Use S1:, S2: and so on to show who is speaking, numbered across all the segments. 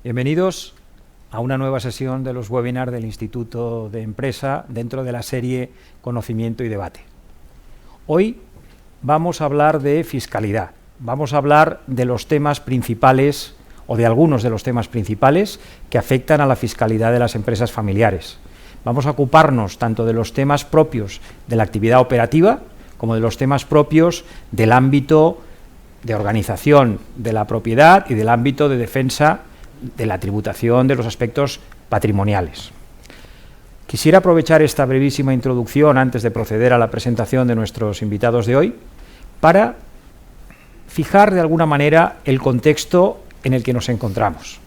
S1: Bienvenidos a una nueva sesión de los webinars del Instituto de Empresa dentro de la serie Conocimiento y Debate. Hoy vamos a hablar de fiscalidad, vamos a hablar de los temas principales o de algunos de los temas principales que afectan a la fiscalidad de las empresas familiares. Vamos a ocuparnos tanto de los temas propios de la actividad operativa como de los temas propios del ámbito de organización de la propiedad y del ámbito de defensa de la tributación de los aspectos patrimoniales. Quisiera aprovechar esta brevísima introducción antes de proceder a la presentación de nuestros invitados de hoy para fijar de alguna manera el contexto en el que nos encontramos.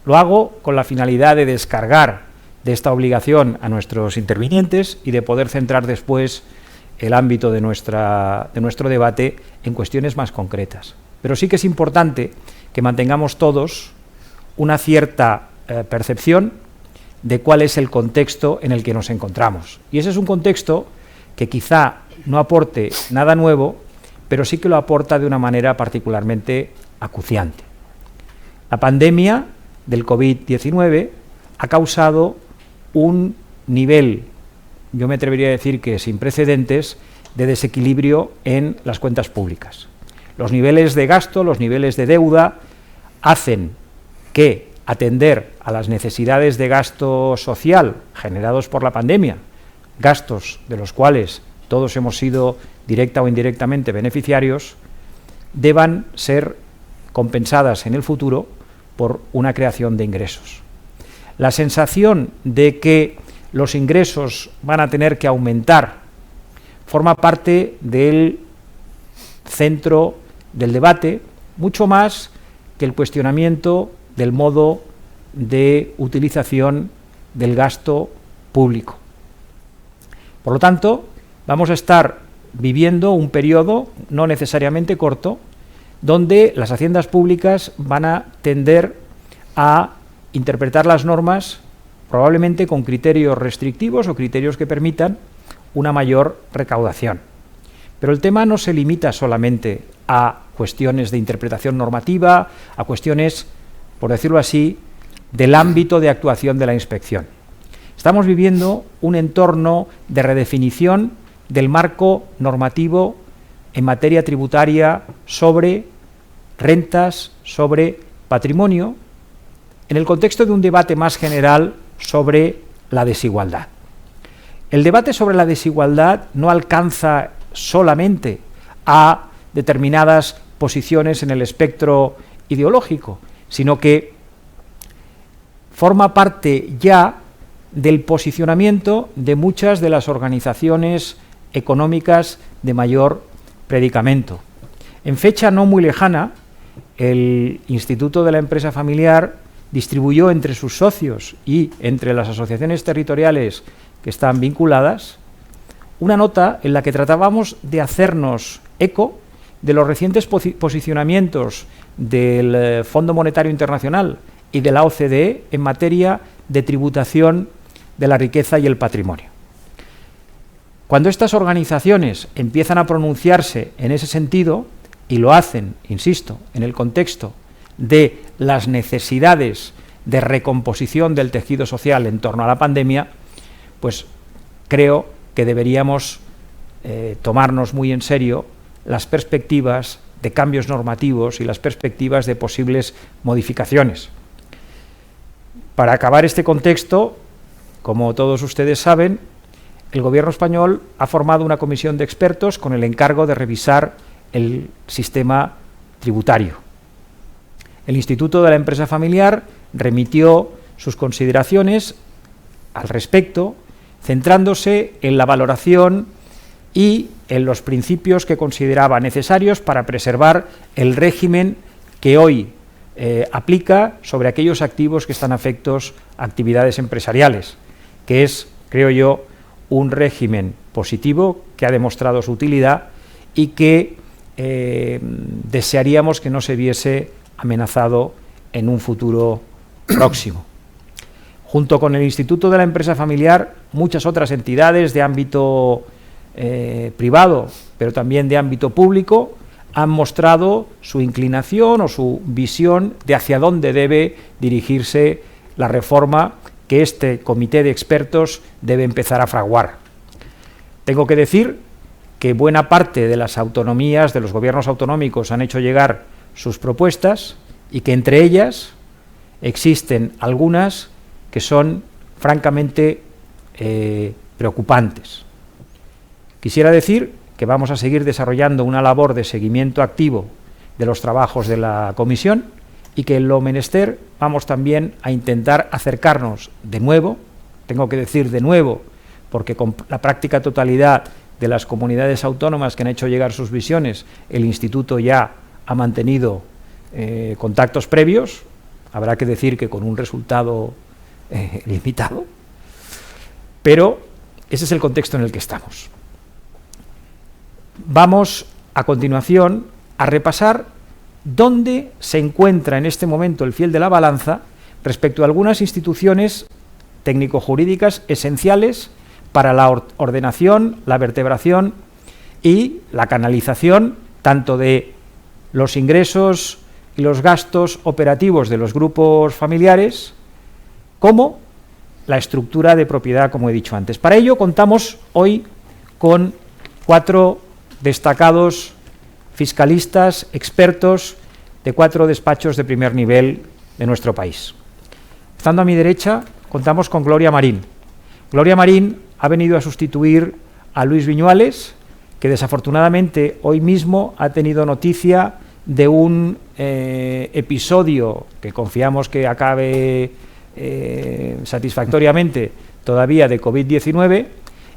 S1: Lo hago con la finalidad de descargar de esta obligación a nuestros intervinientes y de poder centrar después el ámbito de nuestro debate en cuestiones más concretas. Pero sí que es importante que mantengamos todos una cierta percepción de cuál es el contexto en el que nos encontramos. Y ese es un contexto que quizá no aporte nada nuevo, pero sí que lo aporta de una manera particularmente acuciante. La pandemia del COVID-19 ha causado un nivel, yo me atrevería a decir que sin precedentes, de desequilibrio en las cuentas públicas. Los niveles de gasto, los niveles de deuda hacen que atender a las necesidades de gasto social generados por la pandemia, gastos de los cuales todos hemos sido directa o indirectamente beneficiarios, deban ser compensadas en el futuro por una creación de ingresos. La sensación de que los ingresos van a tener que aumentar forma parte del centro del debate, mucho más que el cuestionamiento del modo de utilización del gasto público. Por lo tanto, vamos a estar viviendo un periodo no necesariamente corto, donde las haciendas públicas van a tender a interpretar las normas probablemente con criterios restrictivos o criterios que permitan una mayor recaudación. Pero el tema no se limita solamente a cuestiones de interpretación normativa, a cuestiones, por decirlo así, del ámbito de actuación de la inspección. Estamos viviendo un entorno de redefinición del marco normativo en materia tributaria sobre rentas, sobre patrimonio, en el contexto de un debate más general sobre la desigualdad. El debate sobre la desigualdad no alcanza solamente a determinadas posiciones en el espectro ideológico, sino que forma parte ya del posicionamiento de muchas de las organizaciones económicas de mayor predicamento. En fecha no muy lejana, el Instituto de la Empresa Familiar distribuyó entre sus socios y entre las asociaciones territoriales que están vinculadas una nota en la que tratábamos de hacernos eco de los recientes posicionamientos del Fondo Monetario Internacional y de la OCDE en materia de tributación de la riqueza y el patrimonio. Cuando estas organizaciones empiezan a pronunciarse en ese sentido, y lo hacen, insisto, en el contexto de las necesidades de recomposición del tejido social en torno a la pandemia, pues creo que deberíamos tomarnos muy en serio las perspectivas de cambios normativos y las perspectivas de posibles modificaciones. Para acabar este contexto, como todos ustedes saben, el Gobierno español ha formado una comisión de expertos con el encargo de revisar el sistema tributario. El Instituto de la Empresa Familiar remitió sus consideraciones al respecto, centrándose en la valoración y en los principios que consideraba necesarios para preservar el régimen que hoy aplica sobre aquellos activos que están afectos a actividades empresariales, que es, creo yo, un régimen positivo que ha demostrado su utilidad y que desearíamos que no se viese amenazado en un futuro próximo. Junto con el Instituto de la Empresa Familiar, muchas otras entidades de ámbito privado, pero también de ámbito público, han mostrado su inclinación o su visión de hacia dónde debe dirigirse la reforma que este comité de expertos debe empezar a fraguar. Tengo que decir que buena parte de las autonomías, de los gobiernos autonómicos, han hecho llegar sus propuestas y que entre ellas existen algunas que son francamente preocupantes. Quisiera decir que vamos a seguir desarrollando una labor de seguimiento activo de los trabajos de la Comisión y que en lo menester vamos también a intentar acercarnos de nuevo, tengo que decir de nuevo, porque con la práctica totalidad de las comunidades autónomas que han hecho llegar sus visiones, el Instituto ya ha mantenido contactos previos, habrá que decir que con un resultado limitado, pero ese es el contexto en el que estamos. Vamos a continuación a repasar dónde se encuentra en este momento el fiel de la balanza respecto a algunas instituciones técnico-jurídicas esenciales para la ordenación, la vertebración y la canalización tanto de los ingresos y los gastos operativos de los grupos familiares como la estructura de propiedad, como he dicho antes. Para ello contamos hoy con 4 destacados fiscalistas, expertos de 4 despachos de primer nivel de nuestro país. Estando a mi derecha, contamos con Gloria Marín. Gloria Marín ha venido a sustituir a Luis Viñuales, que desafortunadamente hoy mismo ha tenido noticia de un episodio que confiamos que acabe satisfactoriamente todavía de COVID-19,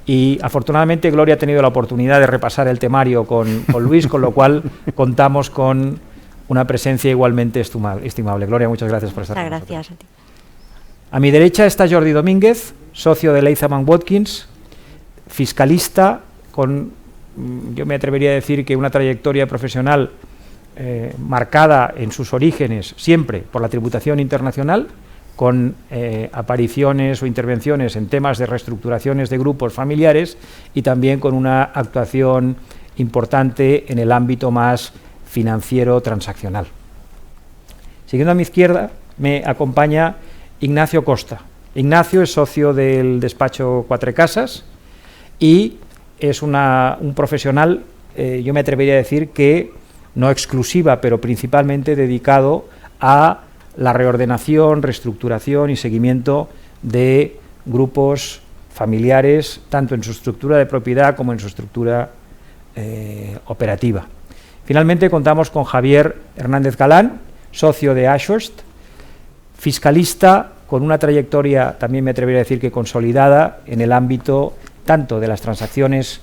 S1: y afortunadamente Gloria ha tenido la oportunidad de repasar el temario con Luis, con lo cual contamos con una presencia igualmente estimable. Gloria, muchas gracias por estar con nosotros.
S2: Gracias a ti.
S1: A mi derecha está Jordi Domínguez, socio de Latham & Watkins, fiscalista con, yo me atrevería a decir que una trayectoria profesional marcada en sus orígenes siempre por la tributación internacional, con apariciones o intervenciones en temas de reestructuraciones de grupos familiares y también con una actuación importante en el ámbito más financiero transaccional. Siguiendo a mi izquierda me acompaña Ignacio Costa. Ignacio es socio del despacho Quatre Casas y es un profesional, yo me atrevería a decir que no exclusiva, pero principalmente dedicado a la reordenación, reestructuración y seguimiento de grupos familiares, tanto en su estructura de propiedad como en su estructura operativa. Finalmente contamos con Javier Hernández Galán, socio de Ashurst, fiscalista con una trayectoria, también me atrevería a decir que consolidada, en el ámbito tanto de las transacciones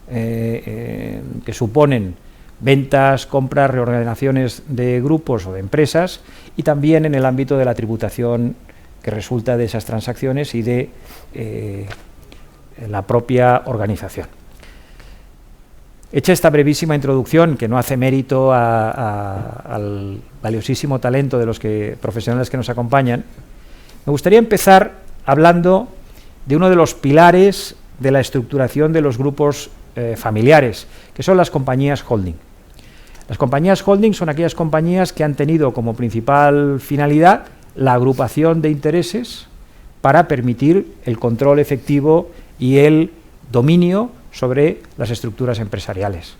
S1: que suponen ventas, compras, reordenaciones de grupos o de empresas, y también en el ámbito de la tributación que resulta de esas transacciones y de la propia organización. Hecha esta brevísima introducción, que no hace mérito al valiosísimo talento de los profesionales que nos acompañan, me gustaría empezar hablando de uno de los pilares de la estructuración de los grupos familiares, que son las compañías holding. Las compañías holding son aquellas compañías que han tenido como principal finalidad la agrupación de intereses para permitir el control efectivo y el dominio sobre las estructuras empresariales.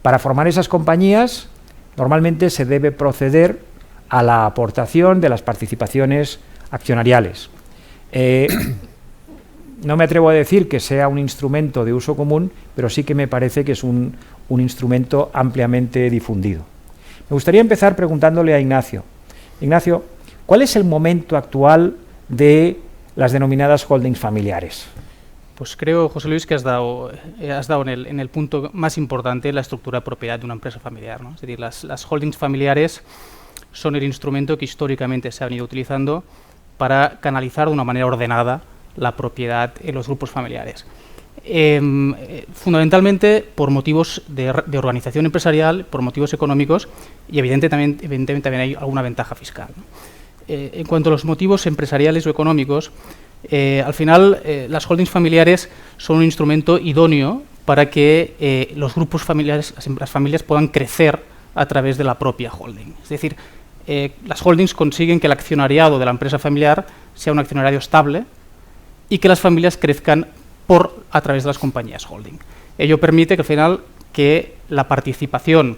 S1: Para formar esas compañías, normalmente se debe proceder a la aportación de las participaciones accionariales. No me atrevo a decir que sea un instrumento de uso común, pero sí que me parece que es un instrumento ampliamente difundido. Me gustaría empezar preguntándole a Ignacio. Ignacio, ¿cuál es el momento actual de las denominadas holdings familiares?
S3: Pues creo, José Luis, que has dado en el punto más importante la estructura de propiedad de una empresa familiar, ¿no? Es decir, las holdings familiares son el instrumento que históricamente se han ido utilizando para canalizar de una manera ordenada la propiedad en los grupos familiares. Fundamentalmente por motivos de organización empresarial, por motivos económicos y evidentemente también hay alguna ventaja fiscal, ¿no? En cuanto a los motivos empresariales o económicos, al final las holdings familiares son un instrumento idóneo para que los grupos familiares, las familias puedan crecer a través de la propia holding. Es decir, las holdings consiguen que el accionariado de la empresa familiar sea un accionariado estable y que las familias crezcan a través de las compañías holding. Ello permite que al final que la participación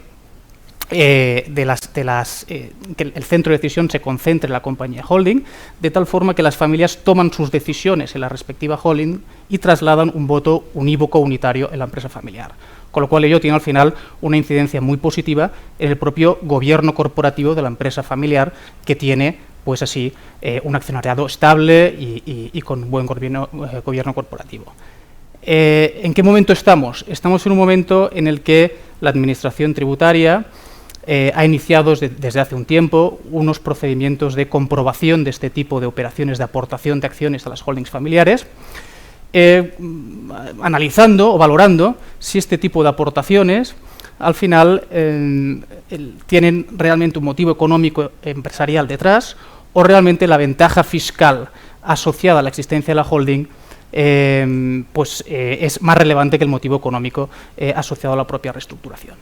S3: que el centro de decisión se concentre en la compañía holding, de tal forma que las familias toman sus decisiones en la respectiva holding y trasladan un voto unívoco unitario en la empresa familiar. Con lo cual ello tiene al final una incidencia muy positiva en el propio gobierno corporativo de la empresa familiar, que tiene pues así un accionariado estable y con buen gobierno corporativo. ¿En qué momento estamos? Estamos en un momento en el que la Administración tributaria ha iniciado desde hace un tiempo unos procedimientos de comprobación de este tipo de operaciones de aportación de acciones a las holdings familiares, analizando o valorando si este tipo de aportaciones al final tienen realmente un motivo económico empresarial detrás, o realmente la ventaja fiscal asociada a la existencia de la holding es más relevante que el motivo económico asociado a la propia reestructuración.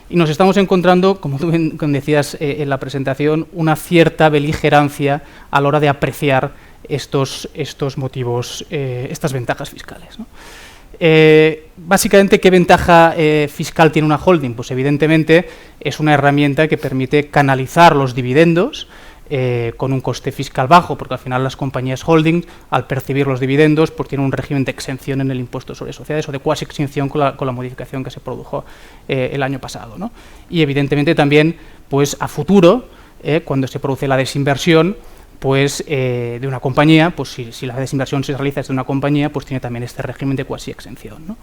S3: Y nos estamos encontrando, como tú decías en la presentación, una cierta beligerancia a la hora de apreciar estos motivos, estas ventajas fiscales, ¿no? Básicamente, ¿qué ventaja fiscal tiene una holding? Pues evidentemente es una herramienta que permite canalizar los dividendos con un coste fiscal bajo, porque al final las compañías holding, al percibir los dividendos, pues tienen un régimen de exención en el impuesto sobre sociedades o de cuasi exención con la modificación que se produjo el año pasado, ¿no? Y evidentemente también, pues a futuro, cuando se produce la desinversión, pues de una compañía, pues si la desinversión se realiza desde una compañía, pues tiene también este régimen de cuasi exención, ¿no?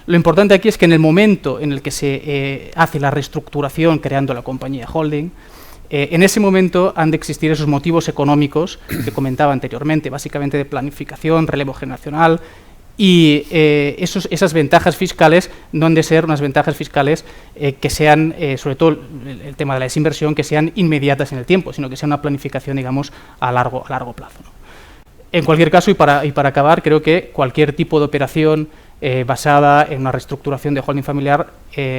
S3: Lo importante aquí es que en el momento en el que se hace la reestructuración creando la compañía holding, en ese momento han de existir esos motivos económicos que comentaba anteriormente, básicamente de planificación, relevo generacional, y esas ventajas fiscales no han de ser unas ventajas fiscales que sean, sobre todo el tema de la desinversión, que sean inmediatas en el tiempo, sino que sea una planificación, digamos, a largo plazo, ¿no? En cualquier caso, y para acabar, creo que cualquier tipo de operación basada en una reestructuración de holding familiar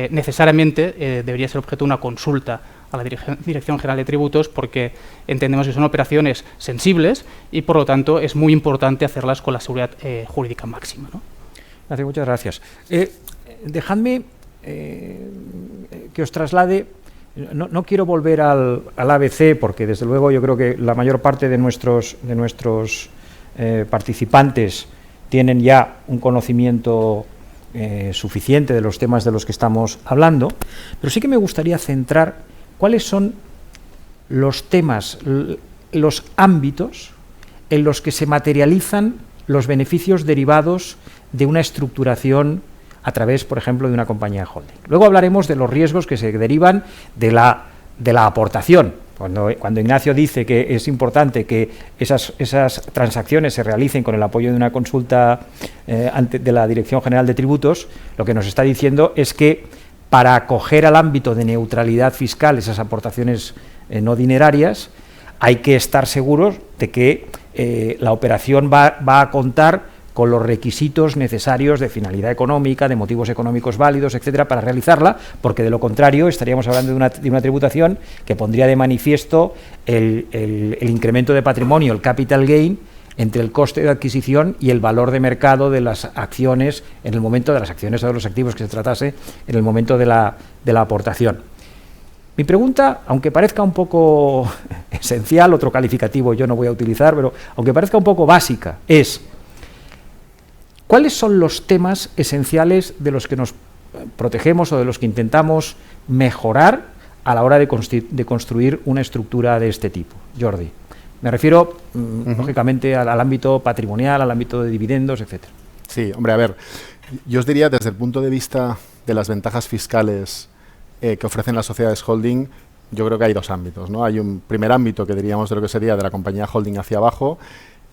S3: necesariamente debería ser objeto de una consulta a la Dirección General de Tributos, porque entendemos que son operaciones sensibles y, por lo tanto, es muy importante hacerlas con la seguridad jurídica máxima, ¿no?
S1: Gracias, muchas gracias. Dejadme que os traslade, no quiero volver al ABC, porque desde luego yo creo que la mayor parte de nuestros participantes tienen ya un conocimiento suficiente de los temas de los que estamos hablando, pero sí que me gustaría centrar cuáles son los temas, los ámbitos en los que se materializan los beneficios derivados de una estructuración a través, por ejemplo, de una compañía holding. Luego hablaremos de los riesgos que se derivan de la aportación. Cuando Ignacio dice que es importante que esas transacciones se realicen con el apoyo de una consulta de la Dirección General de Tributos, lo que nos está diciendo es que para acoger al ámbito de neutralidad fiscal esas aportaciones no dinerarias, hay que estar seguros de que la operación va a contar con los requisitos necesarios de finalidad económica, de motivos económicos válidos, etcétera, para realizarla, porque de lo contrario estaríamos hablando de una tributación que pondría de manifiesto el incremento de patrimonio, el capital gain, entre el coste de adquisición y el valor de mercado de las acciones en el momento de las acciones o de los activos que se tratase en el momento de la aportación. Mi pregunta, aunque parezca un poco esencial, otro calificativo yo no voy a utilizar, pero aunque parezca un poco básica, es ¿cuáles son los temas esenciales de los que nos protegemos o de los que intentamos mejorar a la hora de construir una estructura de este tipo? Jordi. Me refiero, lógicamente, al ámbito patrimonial, al ámbito de dividendos, etcétera.
S2: Sí, hombre, a ver, yo os diría desde el punto de vista de las ventajas fiscales que ofrecen las sociedades holding, yo creo que hay dos ámbitos, ¿no? Hay un primer ámbito que diríamos de lo que sería de la compañía holding hacia abajo,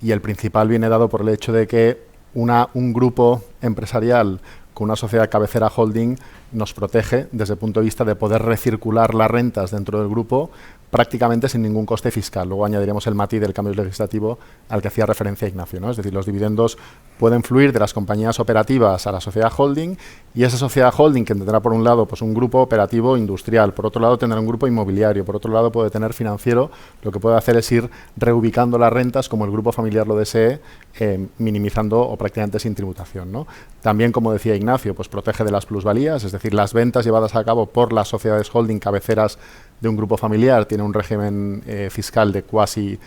S2: y el principal viene dado por el hecho de que un grupo empresarial con una sociedad cabecera holding nos protege desde el punto de vista de poder recircular las rentas dentro del grupo prácticamente sin ningún coste fiscal. Luego añadiremos el matiz del cambio legislativo al que hacía referencia Ignacio, ¿no? Es decir, los dividendos pueden fluir de las compañías operativas a la sociedad holding, y esa sociedad holding, que tendrá por un lado pues un grupo operativo industrial, por otro lado tendrá un grupo inmobiliario, por otro lado puede tener financiero, lo que puede hacer es ir reubicando las rentas como el grupo familiar lo desee, minimizando o prácticamente sin tributación, ¿no? También, como decía Ignacio, pues protege de las plusvalías, es decir, las ventas llevadas a cabo por las sociedades holding cabeceras de un grupo familiar tiene un régimen fiscal de cuasi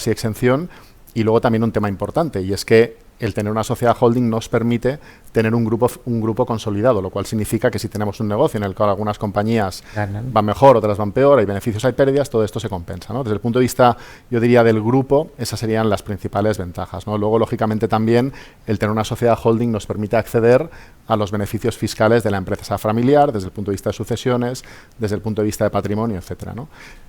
S2: exención. Y luego también un tema importante, y es que el tener una sociedad holding nos permite tener un grupo consolidado, lo cual significa que si tenemos un negocio en el cual algunas compañías van mejor, otras van peor, hay beneficios, hay pérdidas, todo esto se compensa, ¿no? Desde el punto de vista, yo diría, del grupo, esas serían las principales ventajas, ¿no? Luego, lógicamente, también el tener una sociedad holding nos permite acceder a los beneficios fiscales de la empresa familiar, desde el punto de vista de sucesiones, desde el punto de vista de patrimonio, etcétera, ¿no?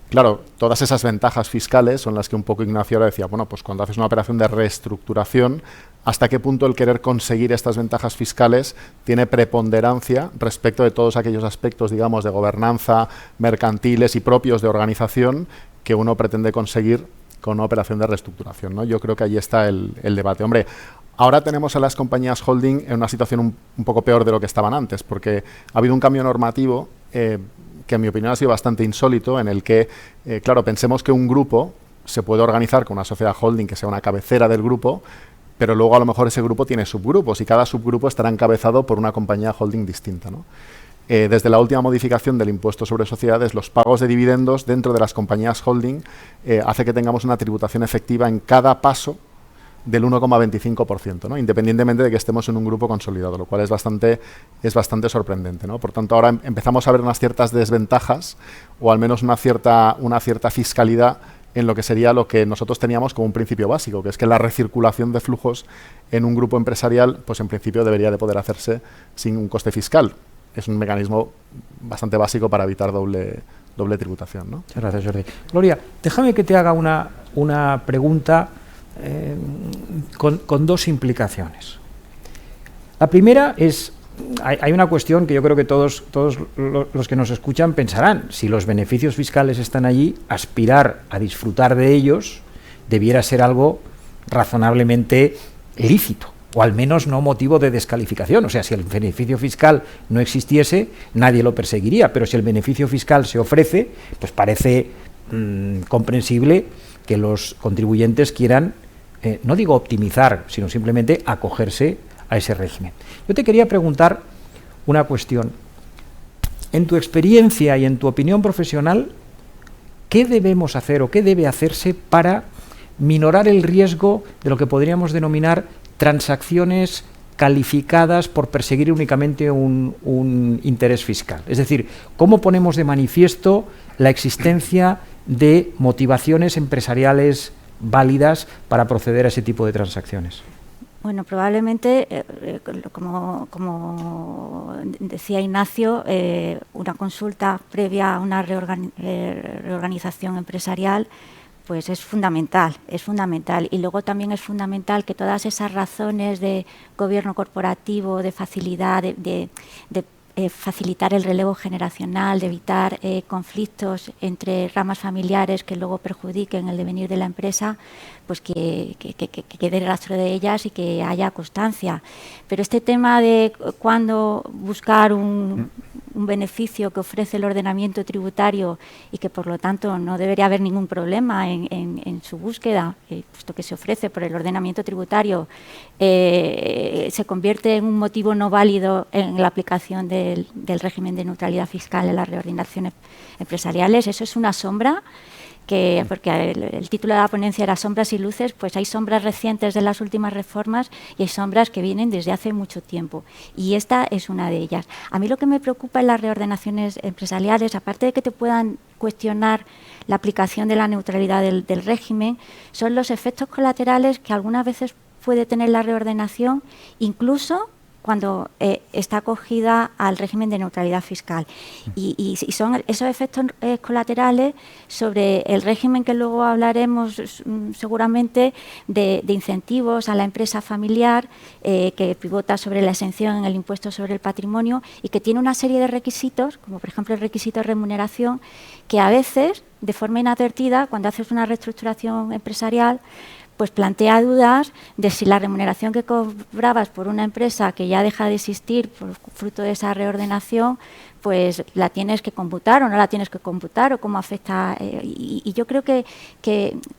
S2: Claro, todas esas ventajas fiscales son las que un poco Ignacio ahora decía, bueno, pues cuando haces una operación de reestructuración, ¿hasta qué punto el querer conseguir estas ventajas fiscales tiene preponderancia respecto de todos aquellos aspectos, digamos, de gobernanza, mercantiles y propios de organización que uno pretende conseguir con una operación de reestructuración, ¿no? Yo creo que ahí está el debate. Hombre, ahora tenemos a las compañías holding en una situación un poco peor de lo que estaban antes, porque ha habido un cambio normativo que en mi opinión ha sido bastante insólito, en el que, claro, pensemos que un grupo se puede organizar con una sociedad holding que sea una cabecera del grupo, pero luego a lo mejor ese grupo tiene subgrupos y cada subgrupo estará encabezado por una compañía holding distinta, ¿no? Desde la última modificación del impuesto sobre sociedades, los pagos de dividendos dentro de las compañías holding hace que tengamos una tributación efectiva en cada paso del 1,25%, ¿no? Independientemente de que estemos en un grupo consolidado, lo cual es bastante sorprendente, ¿no? Por tanto, ahora empezamos a ver unas ciertas desventajas o al menos una cierta fiscalidad en lo que sería lo que nosotros teníamos como un principio básico, que es que la recirculación de flujos en un grupo empresarial, pues en principio debería de poder hacerse sin un coste fiscal. Es un mecanismo bastante básico para evitar doble tributación, ¿no?
S1: Muchas gracias, Jordi. Gloria, déjame que te haga una pregunta con dos implicaciones. La primera es, hay una cuestión que yo creo que todos los que nos escuchan pensarán: si los beneficios fiscales están allí, aspirar a disfrutar de ellos debiera ser algo razonablemente lícito, o al menos no motivo de descalificación. O sea, si el beneficio fiscal no existiese, nadie lo perseguiría, pero si el beneficio fiscal se ofrece, pues parece comprensible que los contribuyentes quieran, no digo optimizar, sino simplemente acogerse a ese régimen. Yo te quería preguntar una cuestión. En tu experiencia y en tu opinión profesional, ¿qué debemos hacer o qué debe hacerse para minorar el riesgo de lo que podríamos denominar transacciones calificadas por perseguir únicamente un interés fiscal? Es decir, ¿cómo ponemos de manifiesto la existencia de motivaciones empresariales válidas para proceder a ese tipo de transacciones?
S4: Bueno, probablemente, como decía Ignacio, una consulta previa a una reorganización empresarial pues es fundamental. Y luego también es fundamental que todas esas razones de gobierno corporativo, de facilidad, de facilitar el relevo generacional, de evitar conflictos entre ramas familiares que luego perjudiquen el devenir de la empresa, pues que quede rastro de ellas y que haya constancia. Pero este tema de cuándo buscar un beneficio que ofrece el ordenamiento tributario y que por lo tanto no debería haber ningún problema en su búsqueda, puesto que se ofrece por el ordenamiento tributario, se convierte en un motivo no válido en la aplicación del régimen de neutralidad fiscal en las reordenaciones empresariales. Eso es una sombra, porque el título de la ponencia era Sombras y Luces, pues hay sombras recientes de las últimas reformas y hay sombras que vienen desde hace mucho tiempo. Y esta es una de ellas. A mí lo que me preocupa en las reordenaciones empresariales, aparte de que te puedan cuestionar la aplicación de la neutralidad del régimen, son los efectos colaterales que algunas veces puede tener la reordenación, incluso cuando está acogida al régimen de neutralidad fiscal. Y son esos efectos colaterales sobre el régimen que luego hablaremos seguramente de incentivos a la empresa familiar, que pivota sobre la exención en el impuesto sobre el patrimonio y que tiene una serie de requisitos, como por ejemplo el requisito de remuneración, que a veces, de forma inadvertida, cuando haces una reestructuración empresarial, pues plantea dudas de si la remuneración que cobrabas por una empresa que ya deja de existir por fruto de esa reordenación, pues la tienes que computar o no la tienes que computar, o cómo afecta. Y yo creo que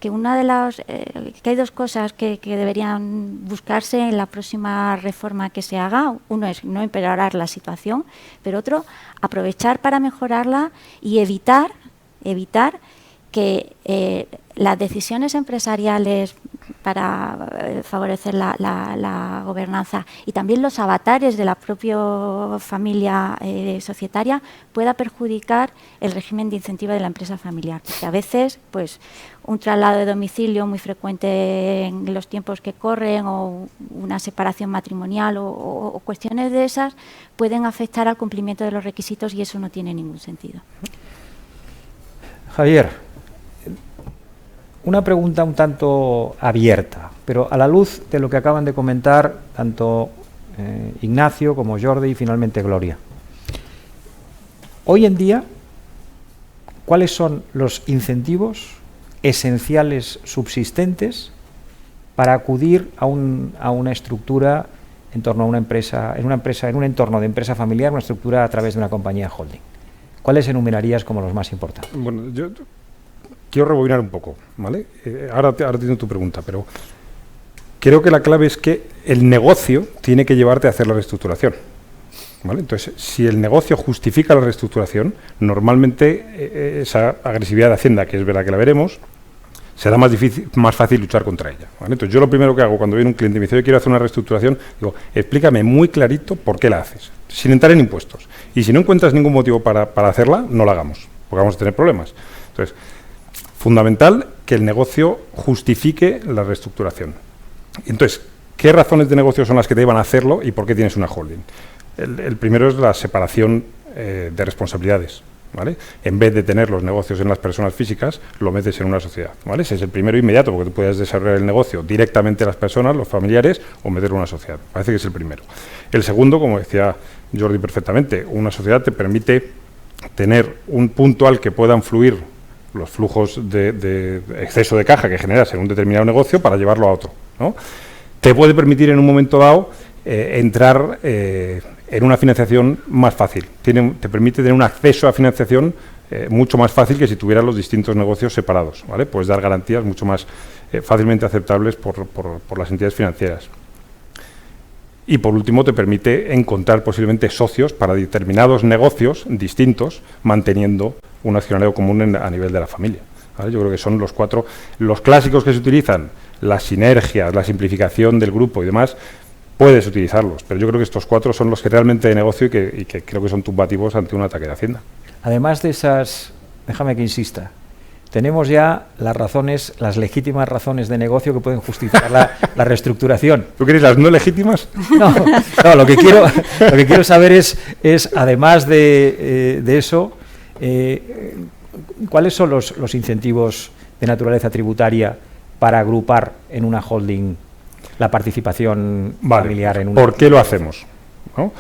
S4: una de las que hay dos cosas que deberían buscarse en la próxima reforma que se haga. Uno es no empeorar la situación, pero otro, aprovechar para mejorarla y evitar que las decisiones empresariales para favorecer la gobernanza y también los avatares de la propia familia societaria pueda perjudicar el régimen de incentivo de la empresa familiar. Porque a veces, pues, un traslado de domicilio muy frecuente en los tiempos que corren, o una separación matrimonial o cuestiones de esas pueden afectar al cumplimiento de los requisitos, y eso no tiene ningún sentido.
S1: Javier, una pregunta un tanto abierta, pero a la luz de lo que acaban de comentar tanto Ignacio como Jordi y finalmente Gloria. Hoy en día, ¿cuáles son los incentivos esenciales subsistentes para acudir a una estructura en torno a una empresa, en un entorno de empresa familiar, una estructura a través de una compañía holding? ¿Cuáles enumerarías como los más importantes?
S5: Bueno, yo quiero rebobinar un poco, ¿vale? Ahora entiendo tu pregunta, pero creo que la clave es que el negocio tiene que llevarte a hacer la reestructuración, ¿vale? Entonces, si el negocio justifica la reestructuración, normalmente esa agresividad de Hacienda, que es verdad que la veremos, será más fácil luchar contra ella, ¿vale? Entonces, yo lo primero que hago cuando viene un cliente y me dice, yo quiero hacer una reestructuración, digo, explícame muy clarito por qué la haces, sin entrar en impuestos. Y si no encuentras ningún motivo para hacerla, no la hagamos, porque vamos a tener problemas. Entonces, fundamental que el negocio justifique la reestructuración. Entonces, ¿qué razones de negocio son las que te llevan a hacerlo y por qué tienes una holding? El primero es la separación de responsabilidades, ¿vale? En vez de tener los negocios en las personas físicas, lo metes en una sociedad, ¿vale? Ese es el primero inmediato, porque tú puedes desarrollar el negocio directamente a las personas, los familiares, o meterlo en una sociedad. Parece que es el primero. El segundo, como decía Jordi perfectamente, una sociedad te permite tener un punto al que puedan fluir los flujos de exceso de caja que generas en un determinado negocio para llevarlo a otro, ¿no? Te puede permitir en un momento dado entrar en una financiación más fácil. Te permite tener un acceso a financiación mucho más fácil que si tuvieras los distintos negocios separados, ¿vale? Puedes dar garantías mucho más fácilmente aceptables por las entidades financieras. Y por último, te permite encontrar posiblemente socios para determinados negocios distintos, manteniendo un accionario común a nivel de la familia, ¿vale? Yo creo que son los cuatro, los clásicos que se utilizan, las sinergias, la simplificación del grupo y demás, puedes utilizarlos, pero yo creo que estos cuatro son los que realmente de negocio y que creo que son tumbativos ante un ataque de Hacienda.
S1: Además de esas, déjame que insista, tenemos ya las razones, las legítimas razones de negocio que pueden justificar la reestructuración.
S5: ¿Tú quieres las no legítimas?
S1: No, lo que quiero saber es además de eso, ¿cuáles son los incentivos de naturaleza tributaria para agrupar en una holding la participación familiar en una?
S5: ¿Por qué lo hacemos? ¿No?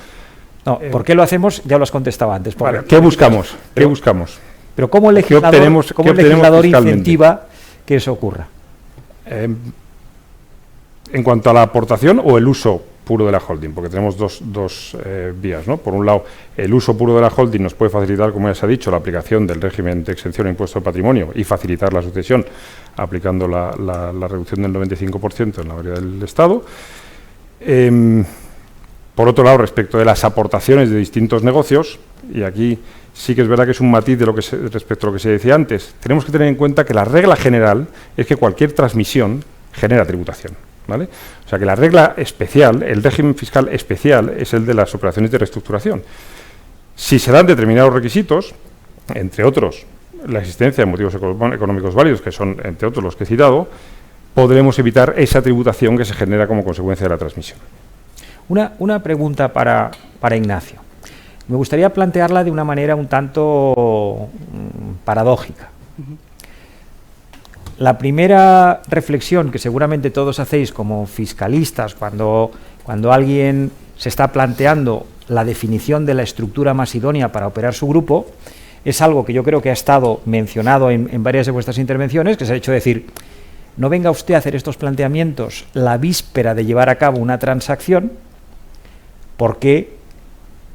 S1: No, ¿por qué lo hacemos? Ya lo has contestado antes.
S5: Vale, ¿qué buscamos? ¿Qué buscamos?
S1: Pero ¿cómo el legislador incentiva que eso ocurra?
S5: En cuanto a la aportación o el uso puro de la holding, porque tenemos dos vías, ¿no? Por un lado, el uso puro de la holding nos puede facilitar, como ya se ha dicho, la aplicación del régimen de exención e impuesto de patrimonio y facilitar la sucesión aplicando la reducción del 95% en la mayoría del Estado. Por otro lado, respecto de las aportaciones de distintos negocios, y aquí sí que es verdad que es un matiz de respecto a lo que se decía antes, tenemos que tener en cuenta que la regla general es que cualquier transmisión genera tributación, ¿vale? O sea que la regla especial, el régimen fiscal especial, es el de las operaciones de reestructuración. Si se dan determinados requisitos, entre otros la existencia de motivos económicos válidos, que son entre otros los que he citado, podremos evitar esa tributación que se genera como consecuencia de la transmisión.
S1: Una pregunta para Ignacio. Me gustaría plantearla de una manera un tanto paradójica. La primera reflexión que seguramente todos hacéis como fiscalistas cuando alguien se está planteando la definición de la estructura más idónea para operar su grupo es algo que yo creo que ha estado mencionado en varias de vuestras intervenciones, que se ha hecho decir, no venga usted a hacer estos planteamientos la víspera de llevar a cabo una transacción, porque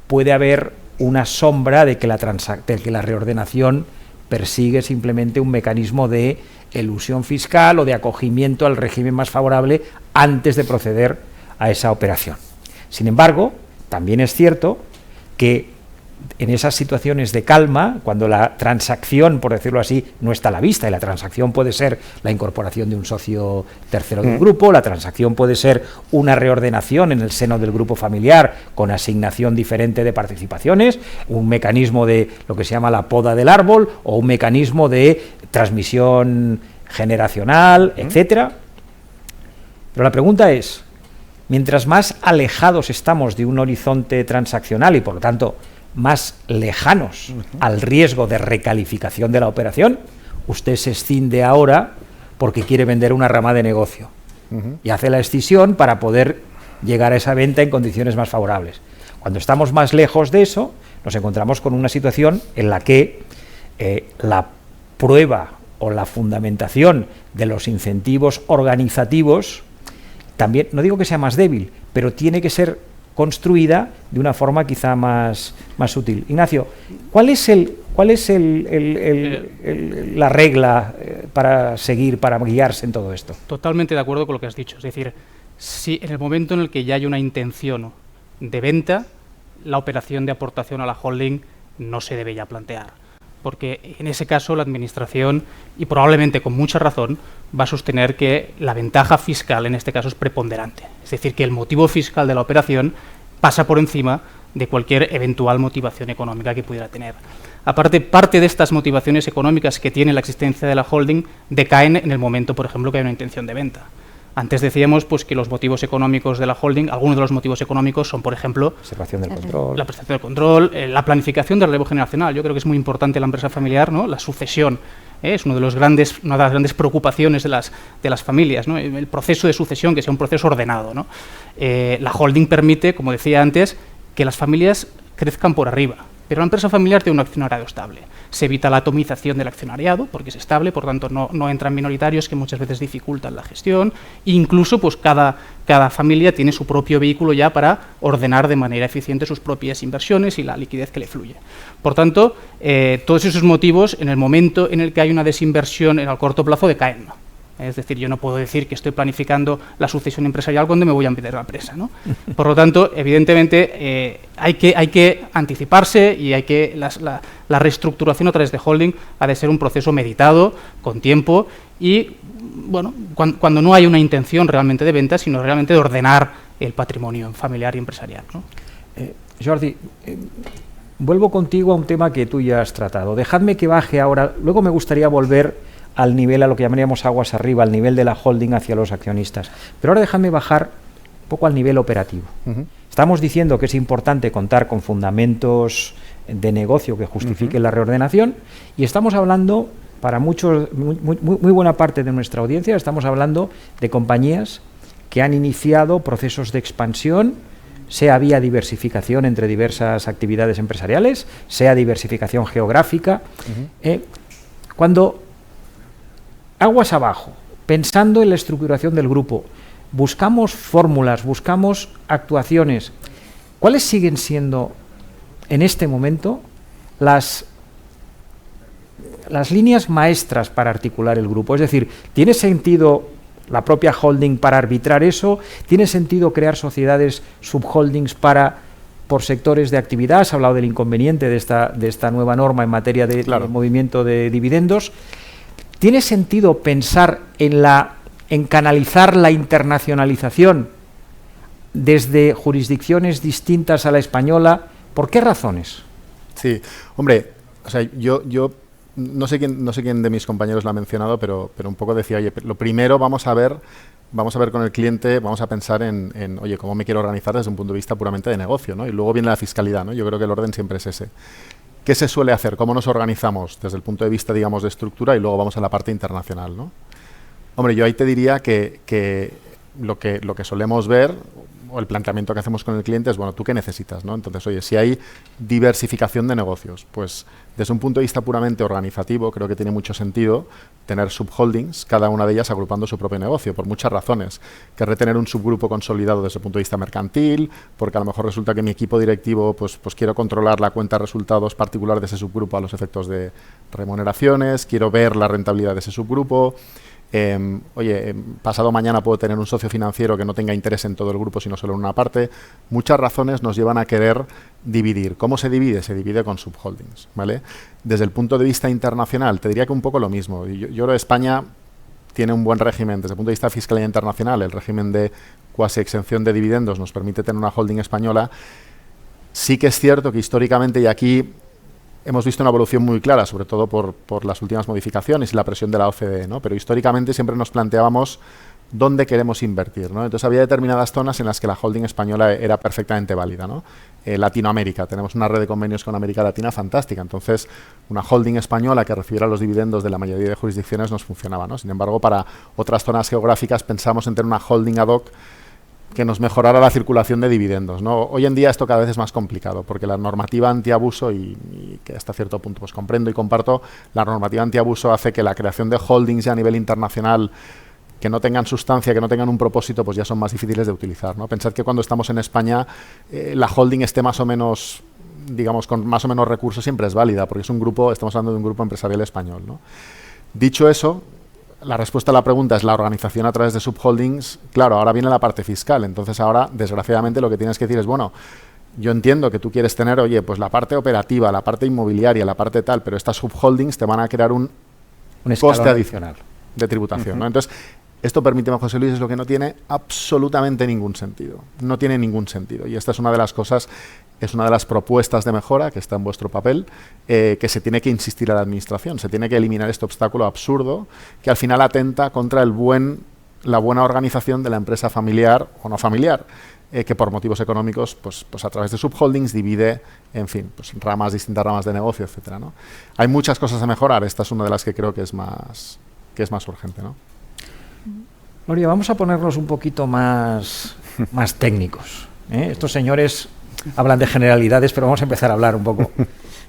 S1: puede haber una sombra de que la reordenación persigue simplemente un mecanismo de elusión fiscal o de acogimiento al régimen más favorable antes de proceder a esa operación. Sin embargo, también es cierto que en esas situaciones de calma, cuando la transacción, por decirlo así, no está a la vista, y la transacción puede ser la incorporación de un socio tercero del grupo, la transacción puede ser una reordenación en el seno del grupo familiar con asignación diferente de participaciones, un mecanismo de lo que se llama la poda del árbol o un mecanismo de transmisión generacional, etcétera. Pero la pregunta es, mientras más alejados estamos de un horizonte transaccional y por lo tanto más lejanos al riesgo de recalificación de la operación, usted se escinde ahora porque quiere vender una rama de negocio y hace la escisión para poder llegar a esa venta en condiciones más favorables. Cuando estamos más lejos de eso, nos encontramos con una situación en la que la prueba o la fundamentación de los incentivos organizativos también, no digo que sea más débil, pero tiene que ser construida de una forma quizá más sutil. Ignacio, ¿cuál es la regla para seguir, para guiarse en todo esto?
S3: Totalmente de acuerdo con lo que has dicho. Es decir, si en el momento en el que ya hay una intención de venta, la operación de aportación a la holding no se debe ya plantear. Porque en ese caso la Administración, y probablemente con mucha razón, va a sostener que la ventaja fiscal en este caso es preponderante. Es decir, que el motivo fiscal de la operación pasa por encima de cualquier eventual motivación económica que pudiera tener. Aparte, parte de estas motivaciones económicas que tiene la existencia de la holding decaen en el momento, por ejemplo, que hay una intención de venta. Antes decíamos pues, que los motivos económicos de la holding, algunos de los motivos económicos son, por ejemplo,
S1: preservación del control,
S3: la prestación del control, la planificación del relevo generacional. Yo creo que es muy importante en la empresa familiar, ¿no? La sucesión. Es una de las grandes preocupaciones de las familias, ¿no? El proceso de sucesión, que sea un proceso ordenado, ¿no? La holding permite, como decía antes, que las familias crezcan por arriba, pero la empresa familiar tiene un accionariado estable. Se evita la atomización del accionariado, porque es estable, por tanto no entran minoritarios que muchas veces dificultan la gestión. Incluso pues cada familia tiene su propio vehículo ya para ordenar de manera eficiente sus propias inversiones y la liquidez que le fluye. Por tanto, todos esos motivos, en el momento en el que hay una desinversión en el corto plazo, decaen, ¿no? Es decir, yo no puedo decir que estoy planificando la sucesión empresarial cuando me voy a vender la empresa, ¿no? Por lo tanto, evidentemente, hay que anticiparse y hay que la reestructuración a través de holding ha de ser un proceso meditado, con tiempo y, bueno, cuando no hay una intención realmente de venta, sino realmente de ordenar el patrimonio familiar y empresarial, ¿no?
S1: Jordi, vuelvo contigo a un tema que tú ya has tratado. Dejadme que baje ahora, luego me gustaría volver al nivel, a lo que llamaríamos aguas arriba, al nivel de la holding hacia los accionistas. Pero ahora déjame bajar un poco al nivel operativo. Estamos diciendo que es importante contar con fundamentos de negocio que justifiquen la reordenación y estamos hablando, para muchos, muy buena parte de nuestra audiencia, estamos hablando de compañías que han iniciado procesos de expansión, sea vía diversificación entre diversas actividades empresariales, sea diversificación geográfica. Cuando aguas abajo, pensando en la estructuración del grupo, buscamos fórmulas, buscamos actuaciones. ¿Cuáles siguen siendo, en este momento, las líneas maestras para articular el grupo? Es decir, ¿tiene sentido la propia holding para arbitrar eso? ¿Tiene sentido crear sociedades subholdings por sectores de actividad? Se ha hablado del inconveniente de esta nueva norma en materia de movimiento de dividendos. ¿Tiene sentido pensar en canalizar la internacionalización desde jurisdicciones distintas a la española? ¿Por qué razones?
S2: Sí, hombre, o sea, yo no sé quién de mis compañeros lo ha mencionado, pero un poco decía, oye, lo primero vamos a ver con el cliente, vamos a pensar en oye, cómo me quiero organizar desde un punto de vista puramente de negocio, ¿no? Y luego viene la fiscalidad, ¿no? Yo creo que el orden siempre es ese. ¿Qué se suele hacer? ¿Cómo nos organizamos desde el punto de vista, digamos, de estructura? Y luego vamos a la parte internacional, ¿no? Hombre, yo ahí te diría que lo que solemos ver, o el planteamiento que hacemos con el cliente es, bueno, ¿tú qué necesitas, no? Entonces, oye, si hay diversificación de negocios, pues desde un punto de vista puramente organizativo, creo que tiene mucho sentido tener subholdings, cada una de ellas agrupando su propio negocio, por muchas razones. Querré tener un subgrupo consolidado desde el punto de vista mercantil, porque a lo mejor resulta que mi equipo directivo, pues quiero controlar la cuenta de resultados particular de ese subgrupo a los efectos de remuneraciones, quiero ver la rentabilidad de ese subgrupo. Pasado mañana puedo tener un socio financiero que no tenga interés en todo el grupo, sino solo en una parte. Muchas razones nos llevan a querer dividir. ¿Cómo se divide? Se divide con subholdings, ¿vale? Desde el punto de vista internacional, te diría que un poco lo mismo. Yo creo que España tiene un buen régimen. Desde el punto de vista de fiscalidad internacional, el régimen de cuasi exención de dividendos nos permite tener una holding española. Sí que es cierto que históricamente, y aquí hemos visto una evolución muy clara, sobre todo por las últimas modificaciones y la presión de la OCDE, ¿no? Pero históricamente siempre nos planteábamos dónde queremos invertir, ¿no? Entonces había determinadas zonas en las que la holding española era perfectamente válida, ¿no? Latinoamérica, tenemos una red de convenios con América Latina fantástica, entonces una holding española que recibiera los dividendos de la mayoría de jurisdicciones nos funcionaba, ¿no? Sin embargo, para otras zonas geográficas pensamos en tener una holding ad hoc que nos mejorara la circulación de dividendos, ¿no? Hoy en día esto cada vez es más complicado, porque la normativa antiabuso, y que hasta cierto punto pues comprendo y comparto, la normativa antiabuso hace que la creación de holdings ya a nivel internacional que no tengan sustancia, que no tengan un propósito, pues ya son más difíciles de utilizar, ¿no? Pensad que cuando estamos en España, la holding esté más o menos, digamos, con más o menos recursos siempre es válida, porque es un grupo, estamos hablando de un grupo empresarial español, ¿no? Dicho eso, la respuesta a la pregunta es la organización a través de subholdings. Claro, ahora viene la parte fiscal. Entonces ahora, desgraciadamente, lo que tienes que decir es, bueno, yo entiendo que tú quieres tener, oye, pues la parte operativa, la parte inmobiliaria, la parte tal, pero estas subholdings te van a crear un coste adicional de tributación, ¿no? Entonces, esto, permíteme, José Luis, es lo que no tiene absolutamente ningún sentido. No tiene ningún sentido. Y esta es una de las cosas, es una de las propuestas de mejora que está en vuestro papel, que se tiene que insistir a la Administración. Se tiene que eliminar este obstáculo absurdo que al final atenta contra la buena organización de la empresa familiar o no familiar, que por motivos económicos, pues a través de subholdings divide, en fin, pues distintas ramas de negocio, etcétera, ¿no? Hay muchas cosas a mejorar. Esta es una de las que creo que es más urgente, ¿no?
S1: Gloria, vamos a ponernos un poquito más técnicos, ¿eh? Estos señores hablan de generalidades, pero vamos a empezar a hablar un poco.